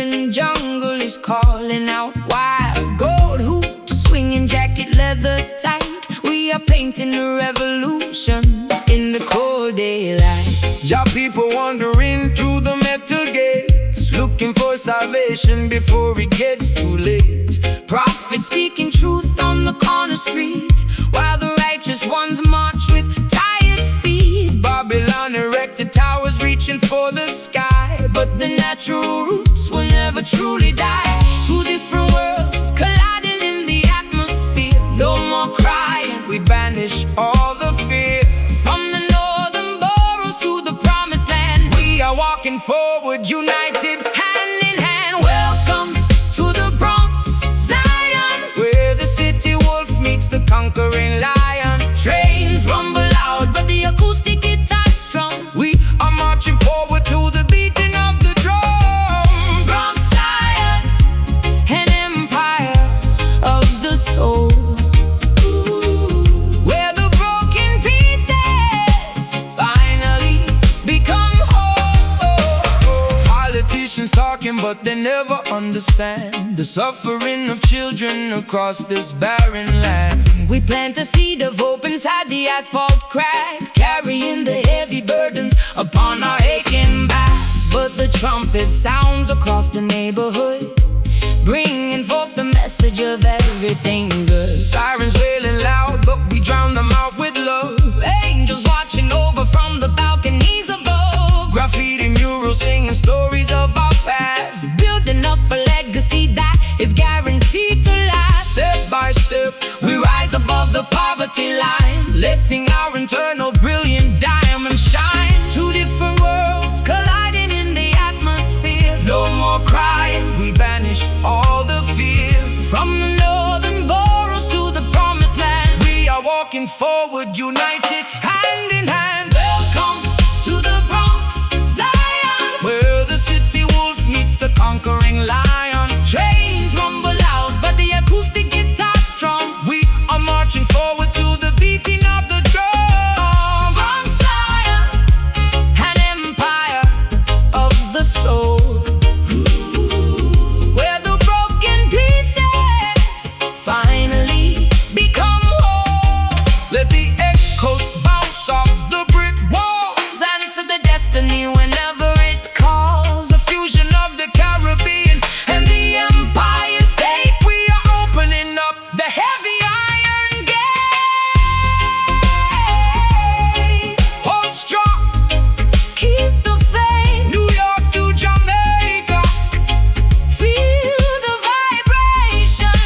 urban jungle is calling out. Wild gold hoops, swinging jacket, leather tight. We are painting a revolution in the cold daylight. Ja people wandering through the metal gates, looking for salvation before it gets too late. Prophets speaking truth on the corner street, while the righteous ones march with tired feet. Babylon erected towers reaching for the sky, but the natural roots will never truly die. Two different worlds colliding in the atmosphere. No more crying, we banish all the fear. from the northern boroughs to the promised land. We are walking forward, united, Hand in hand, welcome to the Bronx, Zion, where the city wolf meets the conquering lion. trains rumble loud, but the acoustic guitar's strong. We are marching forward to the beating of the drum. Bronx, Zion, an empire of the soul, where the broken pieces finally become whole. Politicians talking, but they never understand the suffering of children across this barren land. We plant a seed of hope inside the asphalt cracks, carrying the heavy burdens upon our aching backs. But the trumpet sounds across the neighborhood, bringing forth the message of everything good. Sirens wailing loud, but we drown them out with love. Angels watching over from the balconies above, Graffiti murals singing stories of our past. building up a legacy that is guaranteed to last. Step by step, We rise above the poverty line, letting our internal brilliant diamond shine. two different worlds colliding in the atmosphere. No more crying, we banish all the fear. From the northern boroughs to the promised land, We are walking forward, united, hand in hand. welcome to the Bronx, Zion, Where the city wolf meets the conquering lion. trains rumble loud, but the acoustic guitar's strong. We are marching forward to the beating of the drum. Bronx, Zion, an empire of the soul, where the broken pieces finally become whole. Let the echoes bounce off the brick walls. Answer the destiny whenever it calls. A fusion of the Caribbean and the Empire State. We are opening up the heavy iron gate. Hold strong, Keep the faith, New York to Jamaica. feel the vibration.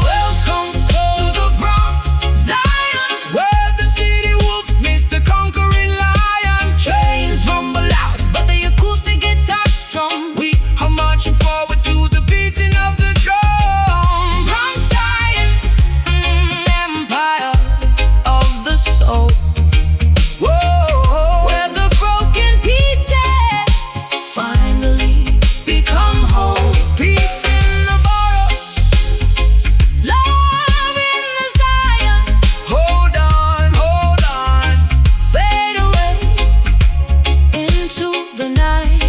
Welcome to the Bronx, Zion, Where the city wolf meets the conquering lion. trains rumble loud, but the acoustic guitar's strong. We are marching forward to the beating of the drum. Bronx, Zion, empire of the soul, Whoa, where the broken pieces finally become whole. peace in the borough. Love in the Zion, Hold on, hold on. fade away into the night.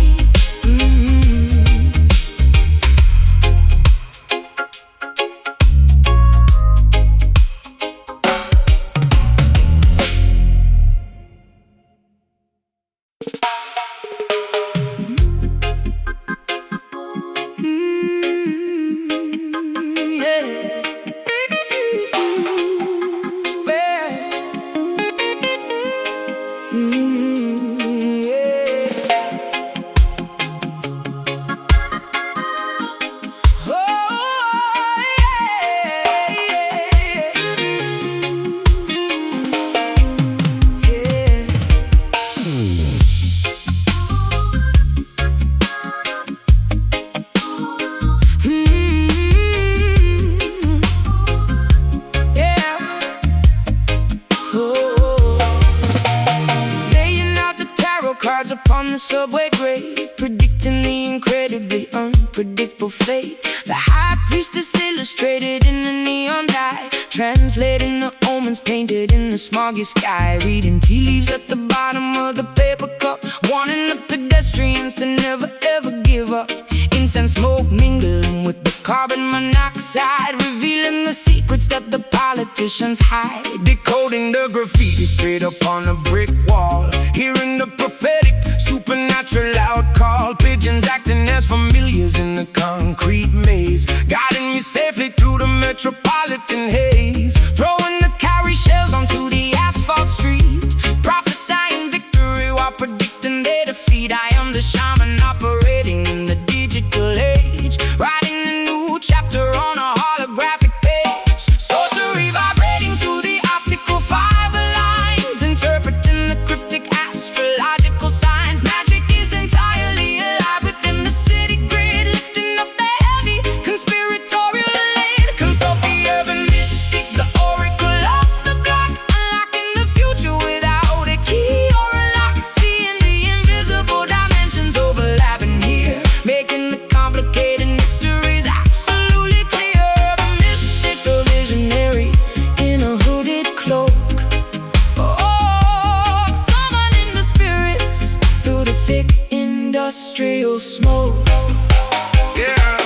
Yeah. Where? Yeah. Oh, yeah. Yeah. Oh. Laying out the tarot cards upon the subway grate, predicting the incredibly unpredictable fate. The high priestess illustrated in the neon dye, translating the omens painted in the smoggy sky. Reading tea leaves at the bottom of the paper cup, warning the pedestrians to never ever give up. Incense smoke mingling with the carbon monoxide, revealing the secrets that the politicians hide. Decoding the graffiti straight up on a brick wall, hearing the prophetic, supernatural loud call. Pigeons acting as familiars in the concrete maze, guiding me safely through the metropolitan haze. Throwing the cowrie shells onto the asphalt street, prophesying victory while predicting their defeat. I am the shaman operating in the digital age, writing a new chapter on a holographic page. Sorcery vibrating through the optical fiber lines, interpreting the cryptic astrological signs. Magic is entirely alive within the city grid, lifting up the heavy conspiratorial lid. Consult the urban mystic, the oracle of the block, unlocking the future without a key or a lock. Seeing the invisible dimensions overlapping here, making the complicated mysteries absolutely clear. Urban mystic, a visionary in a hooded cloak. Oh, summoning the spirits through the thick industrial smoke. Yeah.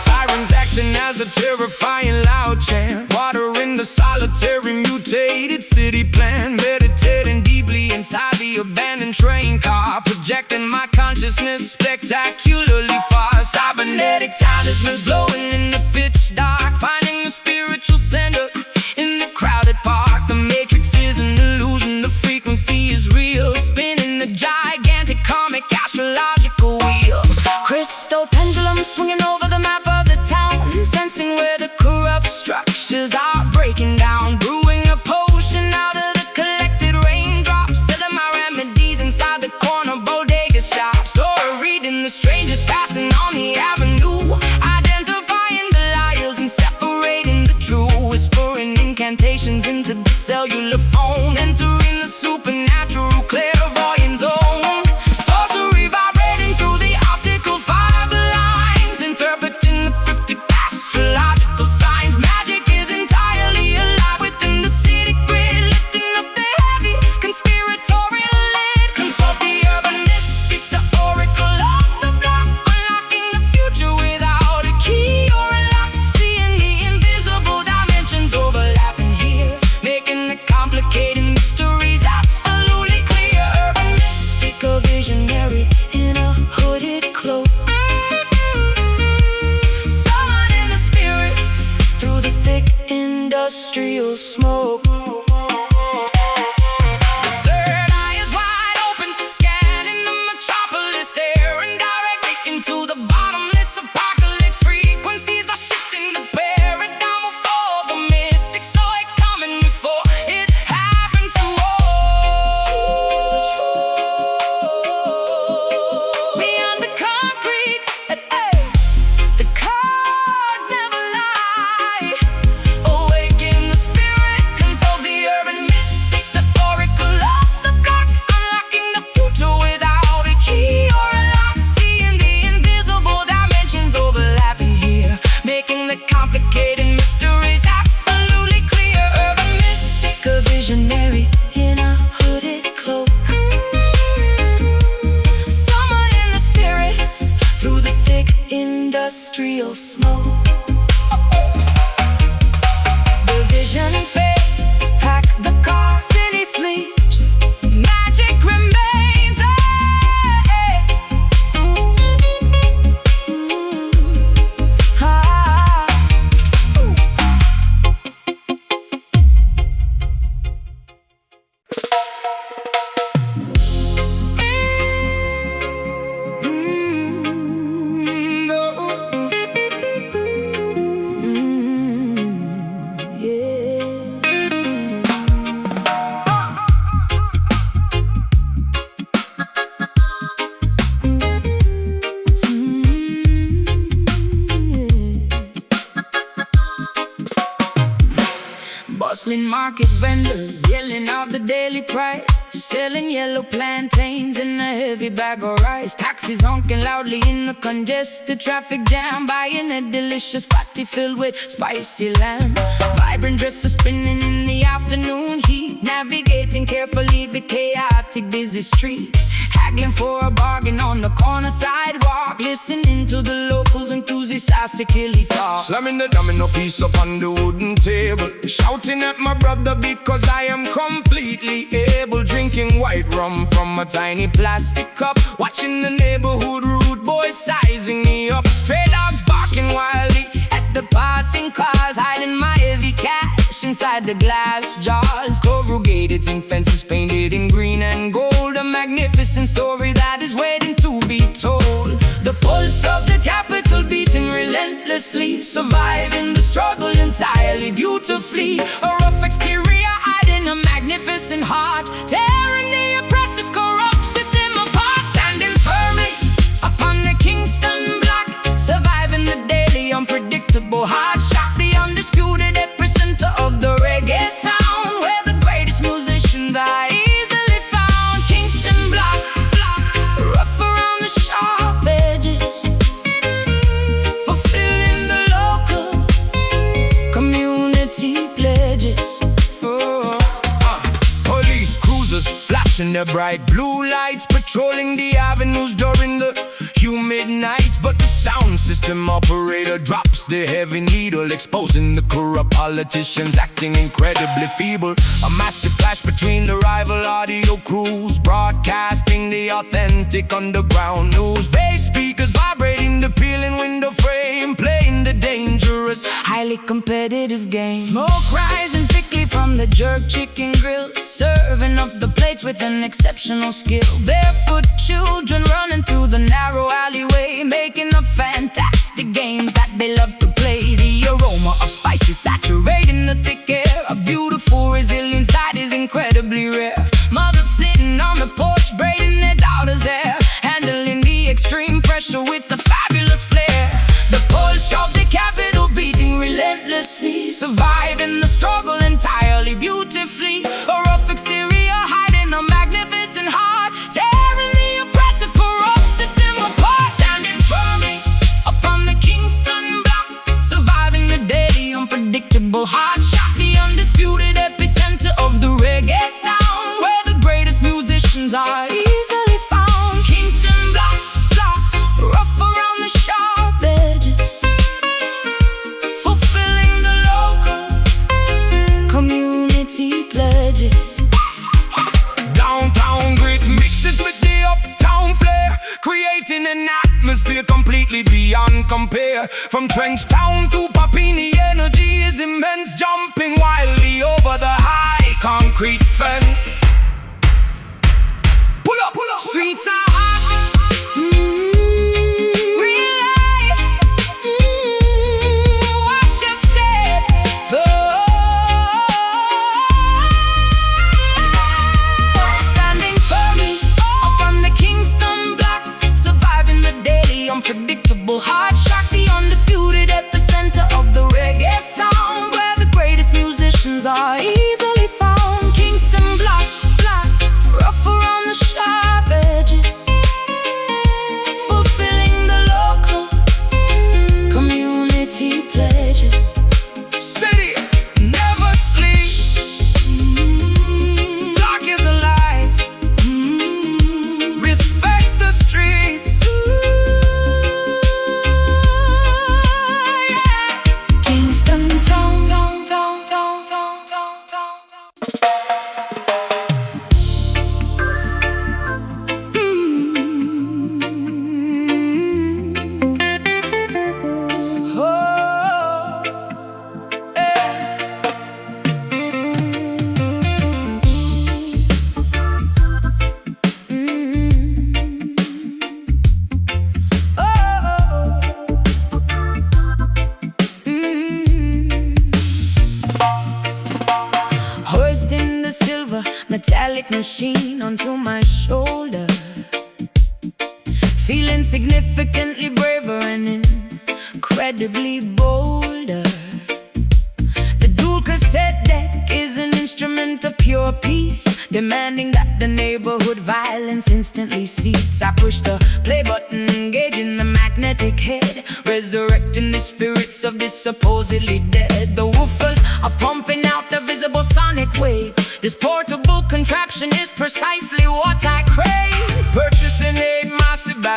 Sirens acting as a terrifying loud chant, watering the solitary mutated city plan. Meditating deeply inside the abandoned train car, projecting my consciousness spectacularly far. Cybernetic talismans glowing in the pitch dark, finding the spiritual center in the crowded park. The matrix is an illusion, the frequency is real, spinning the gigantic karmic astrological wheel. Crystal pendulum swinging over the map of the town, sensing where the corrupt structures are breaking down. Brewing a potion out of the collected raindrops, selling my remedies inside the corner bodega shops. Or reading the strangers passing on the avenue, identifying the liars and separating the true. Whispering incantations into the cellular phone, entering the supernatural clairvoyant zone. Sorcery vibrating through the optical fiber lines, interpreting the cryptic astrological signs. Magic is entirely alive within the city grid, lifting up the heavy conspiratorial lid. Consult the urban mystic, the oracle of the block, unlocking the future without a key or a lock. Seeing the invisible dimensions overlapping here, making the complicated mysteries absolutely clear. Urban mystic, a visionary in a hooded cloak, summoning the spirits through the thick industrial smoke. The third eye is wide open, scanning the metropolis, staring directly into the bottomless apocalypse. Frequencies are shifting, the paradigm will fall. The mystic saw it coming before it happened to all. Beyond the concrete, the cards never lie. Awaken the spirit, consult the urban mystic, the oracle of the block, unlocking the future without a key or a lock. Seeing the invisible dimensions overlapping here, making the complicated mysteries absolutely clear. Urban mystic, a visionary in a hooded cloak, summoning the spirits through the thick industrial smoke. The vision fades, pack the car, city sleeps, magic remains. Bustling market vendors yelling out the daily price, selling yellow plantains in a heavy bag of rice. Taxis honking loudly in the congested traffic jam, buying a delicious patty filled with spicy lamb. Vibrant dresses spinning in the afternoon heat, navigating carefully the chaotic busy street. haggling for a bargain on the corner sidewalk, listening to the locals enthusiastically talk. Slamming the domino piece up on the wooden table, shouting at my brother because I am completely able. Drinking white rum from a tiny plastic cup, watching the neighborhood rude boys sizing me up. Stray dogs barking wildly at the passing cars, hiding my heavy cash inside the glass jars. Corrugated zinc fences painted in green and gold, a magnificent story that is waiting to be told. The pulse of the capital beating relentlessly, surviving the struggle entirely beautifully. A rough exterior hiding a magnificent heart, tearing the oppressive corrupt system apart. Standing firmly upon the Kingston block, surviving the daily unpredictable hard shock. The undisputed epicenter of the reggae sound, where the greatest musicians are easily found. Kingston block, rough around the sharp edges, fulfilling the local community pledges. Police cruisers flashing their bright blue lights, patrolling the avenues during the humid nights. But the sound system operator drops the heavy needle, exposing the corrupt politicians acting incredibly feeble. A massive clash between the rival audio crews, broadcasting the authentic underground news. Bass speakers vibrating the peeling window frame, playing the dangerous, highly competitive game. Smoke rising thickly from the jerk chicken grill, serving up the plates with an exceptional skill. Barefoot children running through the narrow alleyway, making up fantastic games that they love to play. The aroma of spices saturating the thick air, a beautiful resilience that is incredibly rare. Mothers sitting on the porch braiding their daughters' hair, handling the extreme pressure with a fabulous flair. The pulse of the capital beating relentlessly, surviving the struggle entirely beautifully. A rough exterior hiding a magnificent heart, tearing the oppressive corrupt system apart. Standing firmly upon the Kingston block, surviving the daily unpredictable hard shock. The undisputed epicenter of the reggae sound, where the greatest musicians are easily found. Kingston block, rough around the sharp edges, fulfilling the local community pledges. downtown grit mixes with the uptown flair, creating an atmosphere completely beyond compare. From Trench Town to Papini, energy is immense, jumping wildly over the high concrete fence. Pull up, pull up. Streets are hot, real life, watch your step, standing firmly upon the Kingston block, surviving the daily unpredictable hard shock. The undisputed epicenter of the reggae sound, where the greatest musicians are easily found. Kingston block, rough around the sharp edges, fulfilling the local community pledges. City never sleeps, block is alive, respect the streets. Kingston town. Hoisting the silver metallic machine onto my shoulder, feeling significantly braver and incredibly bolder. The dual cassette deck is an instrument of pure peace, demanding that the neighborhood violence instantly cease. I push the play button, engaging the magnetic head, resurrecting the spirits of the supposedly dead. The woofers are pumping out the visible sonic wave. This portable contraption is precisely what I crave.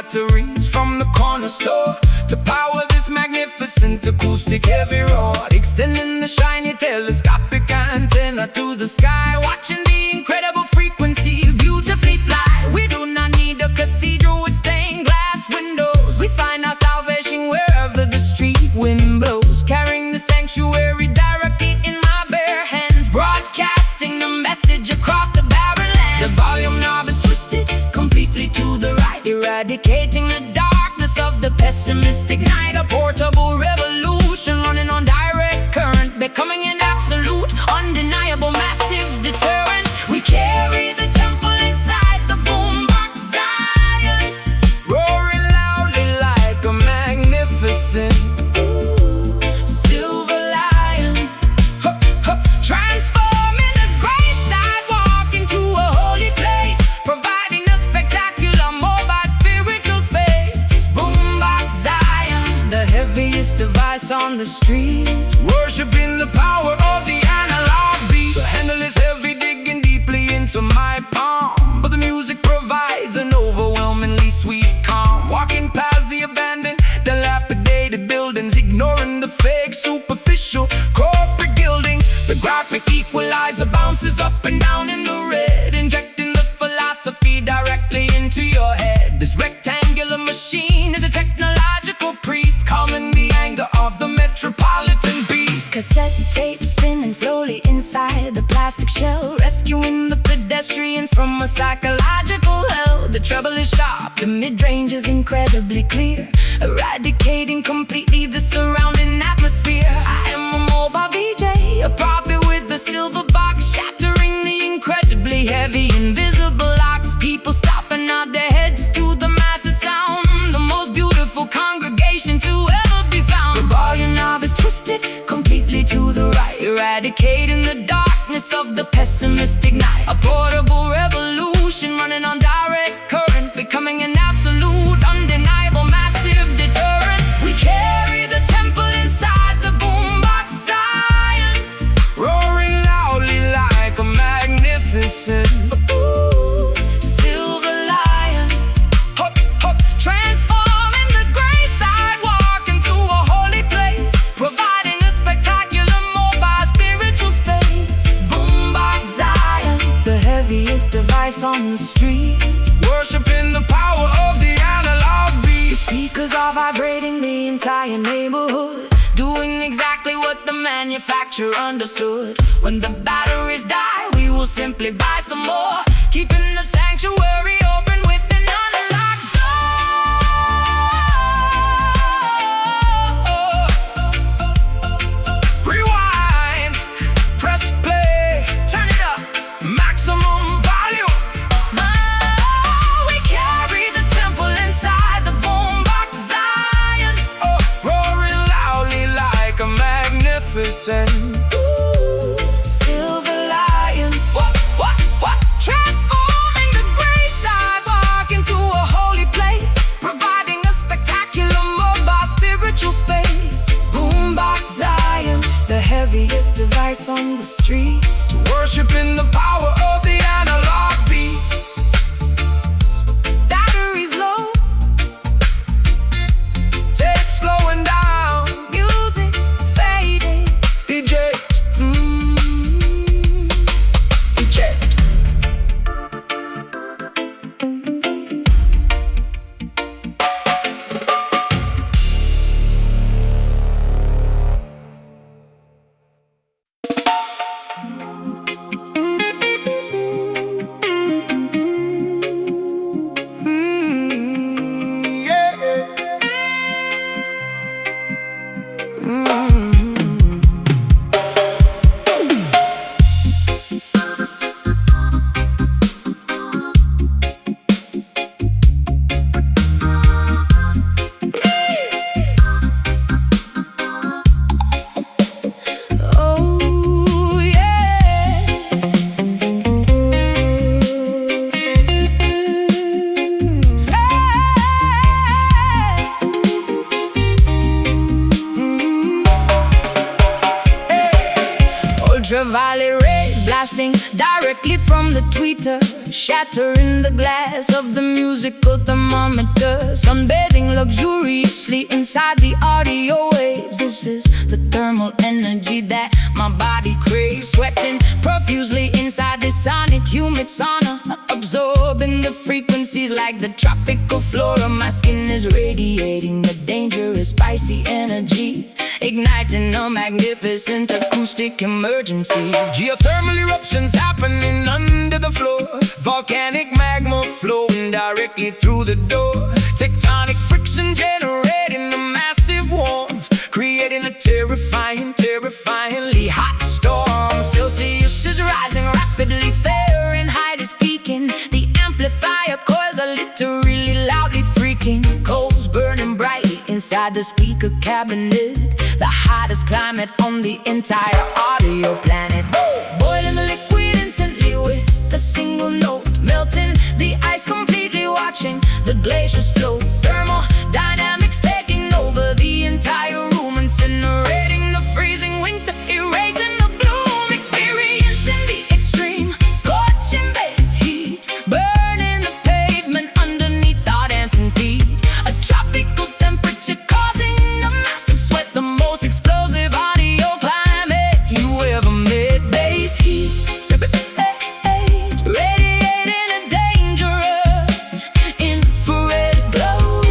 batteries from the corner store to power this magnificent acoustic heavy rod, extending the shiny telescopic antenna to the sky, watching the incredible frequency beautifully fly. We do not need a cathedral with stained glass windows. We find our salvation wherever the street wind blows, carrying the sanctuary directly in my bare hands, broadcasting the message across the barren land. The volume knob is twisted completely to the right, eradicating the darkness of the pessimistic night. A portable revolution running on direct current, becoming an absolute, undeniable, massive deterrent. We carry the temple inside the boombox Zion, roaring loudly like a magnificent silver lion, transforming the gray sidewalk into a holy place, providing a spectacular mobile spiritual space. Boombox Zion, the heaviest device on the streets, worshiping the power of the analog beat. The handle is heavy, digging deeply into my palm, but the music provides an overwhelmingly sweet calm. Walking past the abandoned, dilapidated buildings, ignoring the fake, superficial corporate gildings, the graphic equalizer bounces up and down in the red, injecting the philosophy directly into your head. This rectangular machine is a technological priest, calming the anger of the metropolitan beast. Cassette tape spinning slowly inside the plastic shell, rescuing the pedestrians from a psychological hell. The treble is sharp, the mid-range is incredibly clear, eradicating completely the surrounding atmosphere. I am a mobile VJ, a prophet with the silver box, shattering the incredibly heavy invisible locks. People stopping out their heads to the massive sound, the most beautiful congregation to ever be found. The volume knob is twisted completely to the right, eradicating the darkness of the pessimistic night. A portable revolution running on direct current, becoming an absolute, undeniable, massive deterrent. We carry the temple inside the boombox Zion, roaring loudly like a magnificent silver lion, transforming the gray sidewalk into a holy place, providing a spectacular mobile spiritual space. Boombox Zion, the heaviest device on the street, worshiping the power of the analog beat. The speakers are vibrating the entire neighborhood, doing exactly what the manufacturer understood. When the batteries die, we will simply buy some more, keeping the sanctuary open with an unlocked door. Rewind, press play, turn it up, maximum volume. We carry the temple inside the boombox Zion, roaring loudly like a magnificent silver lion, transforming the gray sidewalk into a holy place, providing a spectacular mobile spiritual space. Boombox Zion, the heaviest device on the street, worshiping the power of the analog beat. Batteries low, tape slowing down, music fading, DJ, eject. Ultraviolet rays blasting directly from the tweeter, shattering the glass of the musical thermometer, sunbathing luxuriously inside the audio waves. This is the thermal energy that my body craves, sweating profusely inside this sonic humid sauna, absorbing the frequencies like the tropical flora. My skin is radiating a dangerous spicy energy, igniting a magnificent acoustic emergency. Geothermal eruptions happening under the floor, volcanic magma flowing directly through the door, tectonic friction generating a massive warmth, creating a terrifyingly hot storm. Celsius is rising rapidly, Fahrenheit is peaking, the amplifier coils are literally loudly freaking. Coals burning brightly inside the speaker cabinet, the hottest climate on the entire audio planet. Boiling the liquid instantly with a single note, melting the ice completely, watching the glaciers float. Thermodynamics taking over the entire room, incinerating the freezing winter, erasing the gloom, experiencing the extreme scorching base heat, burning the pavement underneath our dancing feet. A tropical temperature causing a massive sweat, the most explosive audio climate you ever met. Bass heat, radiating a dangerous infrared glow,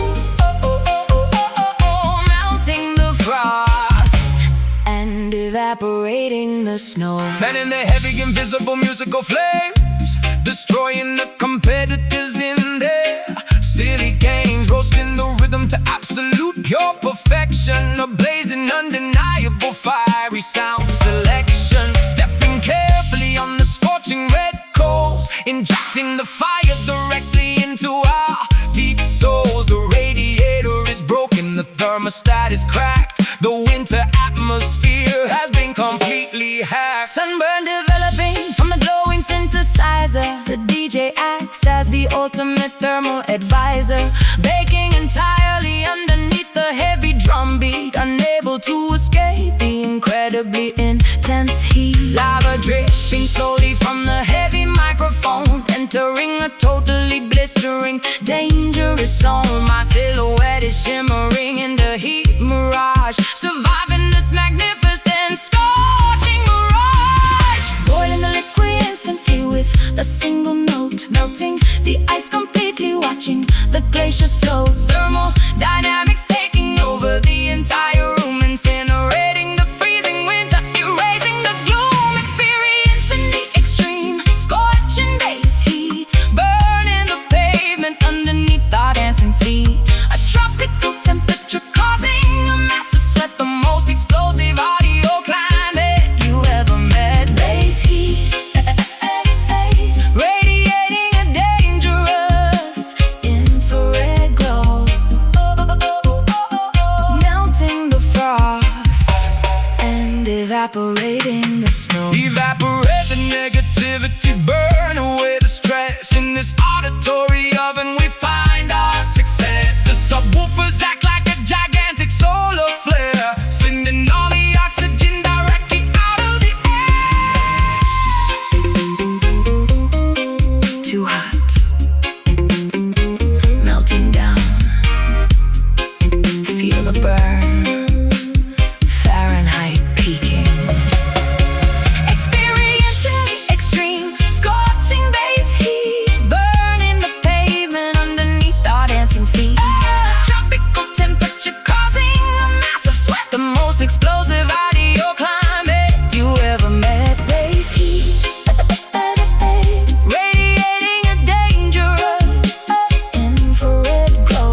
melting the frost and evaporating the snow, fanning the heavy invisible musical flames, destroying the competitors in their silly games, roasting the rhythm to absolute pure perfection, a blazing undeniable fiery sound selection, stepping carefully on the scorching red coals, injecting the fire directly into our deep souls. The radiator is broken, the thermostat is cracked, the winter atmosphere has been completely hacked. Sunburn developing from the glowing synthesizer, the DJ acts as the ultimate thermal advisor, baking entirely underneath the heavy drum beat, unable to escape the incredibly intense heat. Lava dripping slowly from the heavy microphone, entering a totally blistering, dangerous zone. My silhouette is shimmering in the heat mirage, surviving this magnificent scorching mirage. Boiling the liquid instantly with a single note, melting the ice completely, watching the glaciers float. Thermodynamics taking over the entire room, incinerating the freezing winter, erasing the gloom, experiencing the extreme scorching base heat, burning the pavement underneath our dancing feet. A tropical temperature causing a massive sweat, the most explosive audio climate you ever met. Bass heat, radiating a dangerous infrared glow, melting the frost and evaporating the snow. Evaporate the negativity, burn away the stress. In this auditory oven we find our success. The subwoofers act like a gigantic solar flare, sending all the oxygen directly out of the air. Too hot, melting down, feel the burn, Fahrenheit peaking, experiencing the extreme scorching base heat, burning the pavement underneath our dancing feet. Tropical temperature causing a massive sweat, the most explosive audio climate you ever met. Bass heat, radiating a dangerous infrared glow,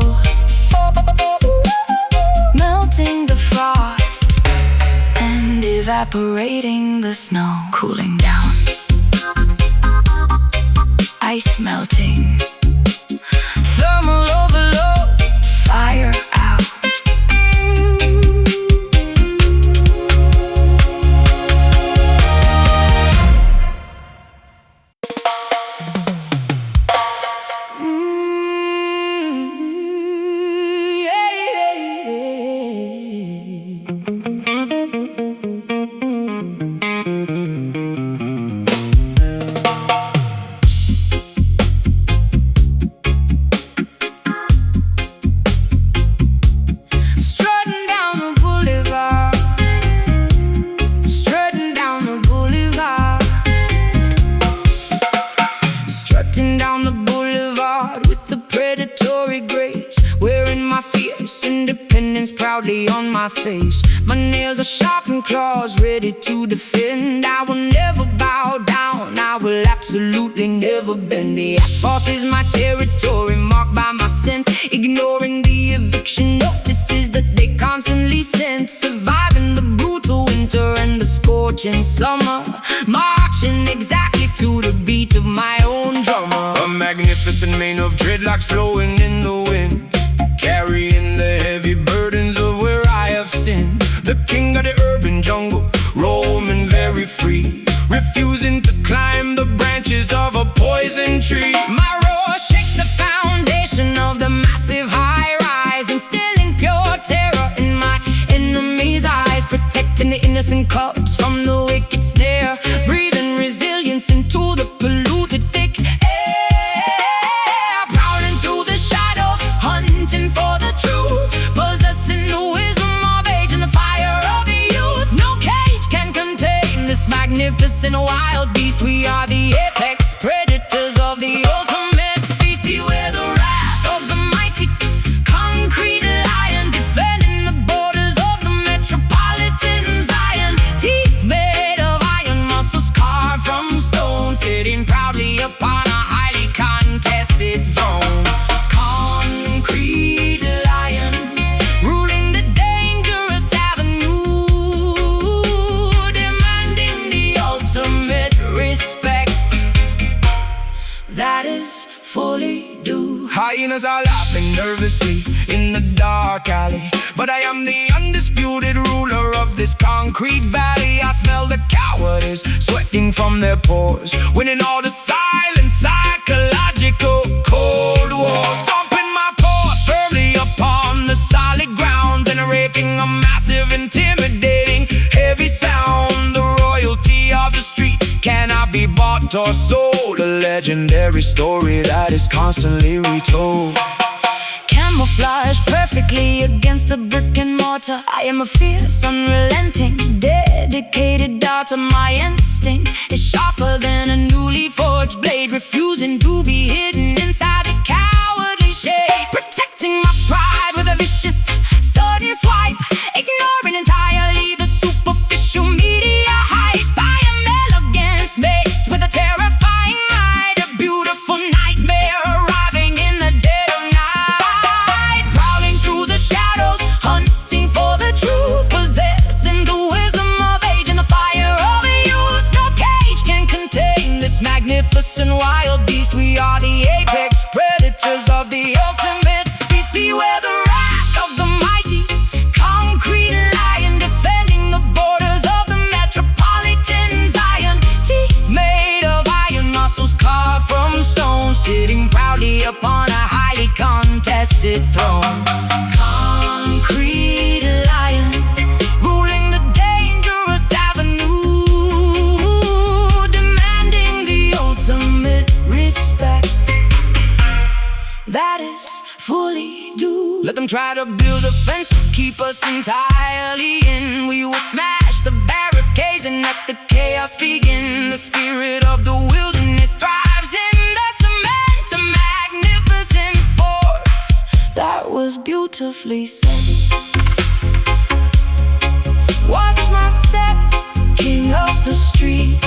melting the frost and evaporating the snow, cooling down, ice melting, thermal overload, fire out. independence proudly on my face. My nails are sharp and claws ready to defend. I will never bow down, I will absolutely never bend. The asphalt is my territory, marked by my scent. Ignoring the eviction notices that they constantly send. Surviving the brutal winter and the scorching summer, marching exactly to the beat of my own drummer. A magnificent mane of dreadlocks flowing in the wind, carrying the heavy burdens of where I have sinned. The king of the urban jungle, roaming very free, refusing to climb the branches of a poison tree. My roar shakes the foundation of the massive high-rise, instilling pure terror in my enemies' eyes, protecting the innocent cubs from the wicked snare, breathing resilience into the polluted thick air, prowling through the shadow, hunting for the truth, possessing the wisdom of age and the fire of the youth. No cage can contain this magnificent wild beast. We are the apex predators of the ultimate feast. Beware the wrath of the mighty concrete lion, defending the borders of the metropolitan Zion. Teeth made of iron, muscles carved from stone, sitting proudly upon a highly contested throne. Concrete lion, ruling the dangerous avenue, demanding the ultimate respect that is fully due. Hyenas are laughing nervously in the dark alley, but I am the undisputed ruler of this concrete valley. I smell the cowardice sweating from their pores, winning all the silent psychological cold war. Stomping my paws firmly upon the solid ground, generating a massive, intimidating, heavy sound. The royalty of the street cannot be bought or sold, a legendary story that is constantly retold. Camouflage perfectly against the brick and mortar. I am a fierce, unrelenting, dedicated daughter. My instinct is sharper than a newly forged blade, refusing to be hidden inside the cowardly shade, protecting my pride with a vicious sudden swipe, ignoring entirely the superficial media hype. I am elegance mixed with a terrifying might, a beautiful nightmare arriving in the dead of night, prowling through the shadows, hunting for the truth, possessing the wisdom of age and the fire of a youth. No cage can contain this magnificent wild beast. We are the apex predators of the ultimate feast. Beware the wrath of the mighty concrete lion, defending the borders of the metropolitan Zion. Teeth made of iron, muscles carved from stone, sitting proudly upon a highly contested throne. Concrete lion, ruling the dangerous avenue, demanding the ultimate respect that is fully due. Let them try to build a fence to keep us entirely in. We will smash the barricades and let the chaos begin. The spirit of the wilderness thrives in the cement, a magnificent force that was beautifully said. Watch my step, king of the street.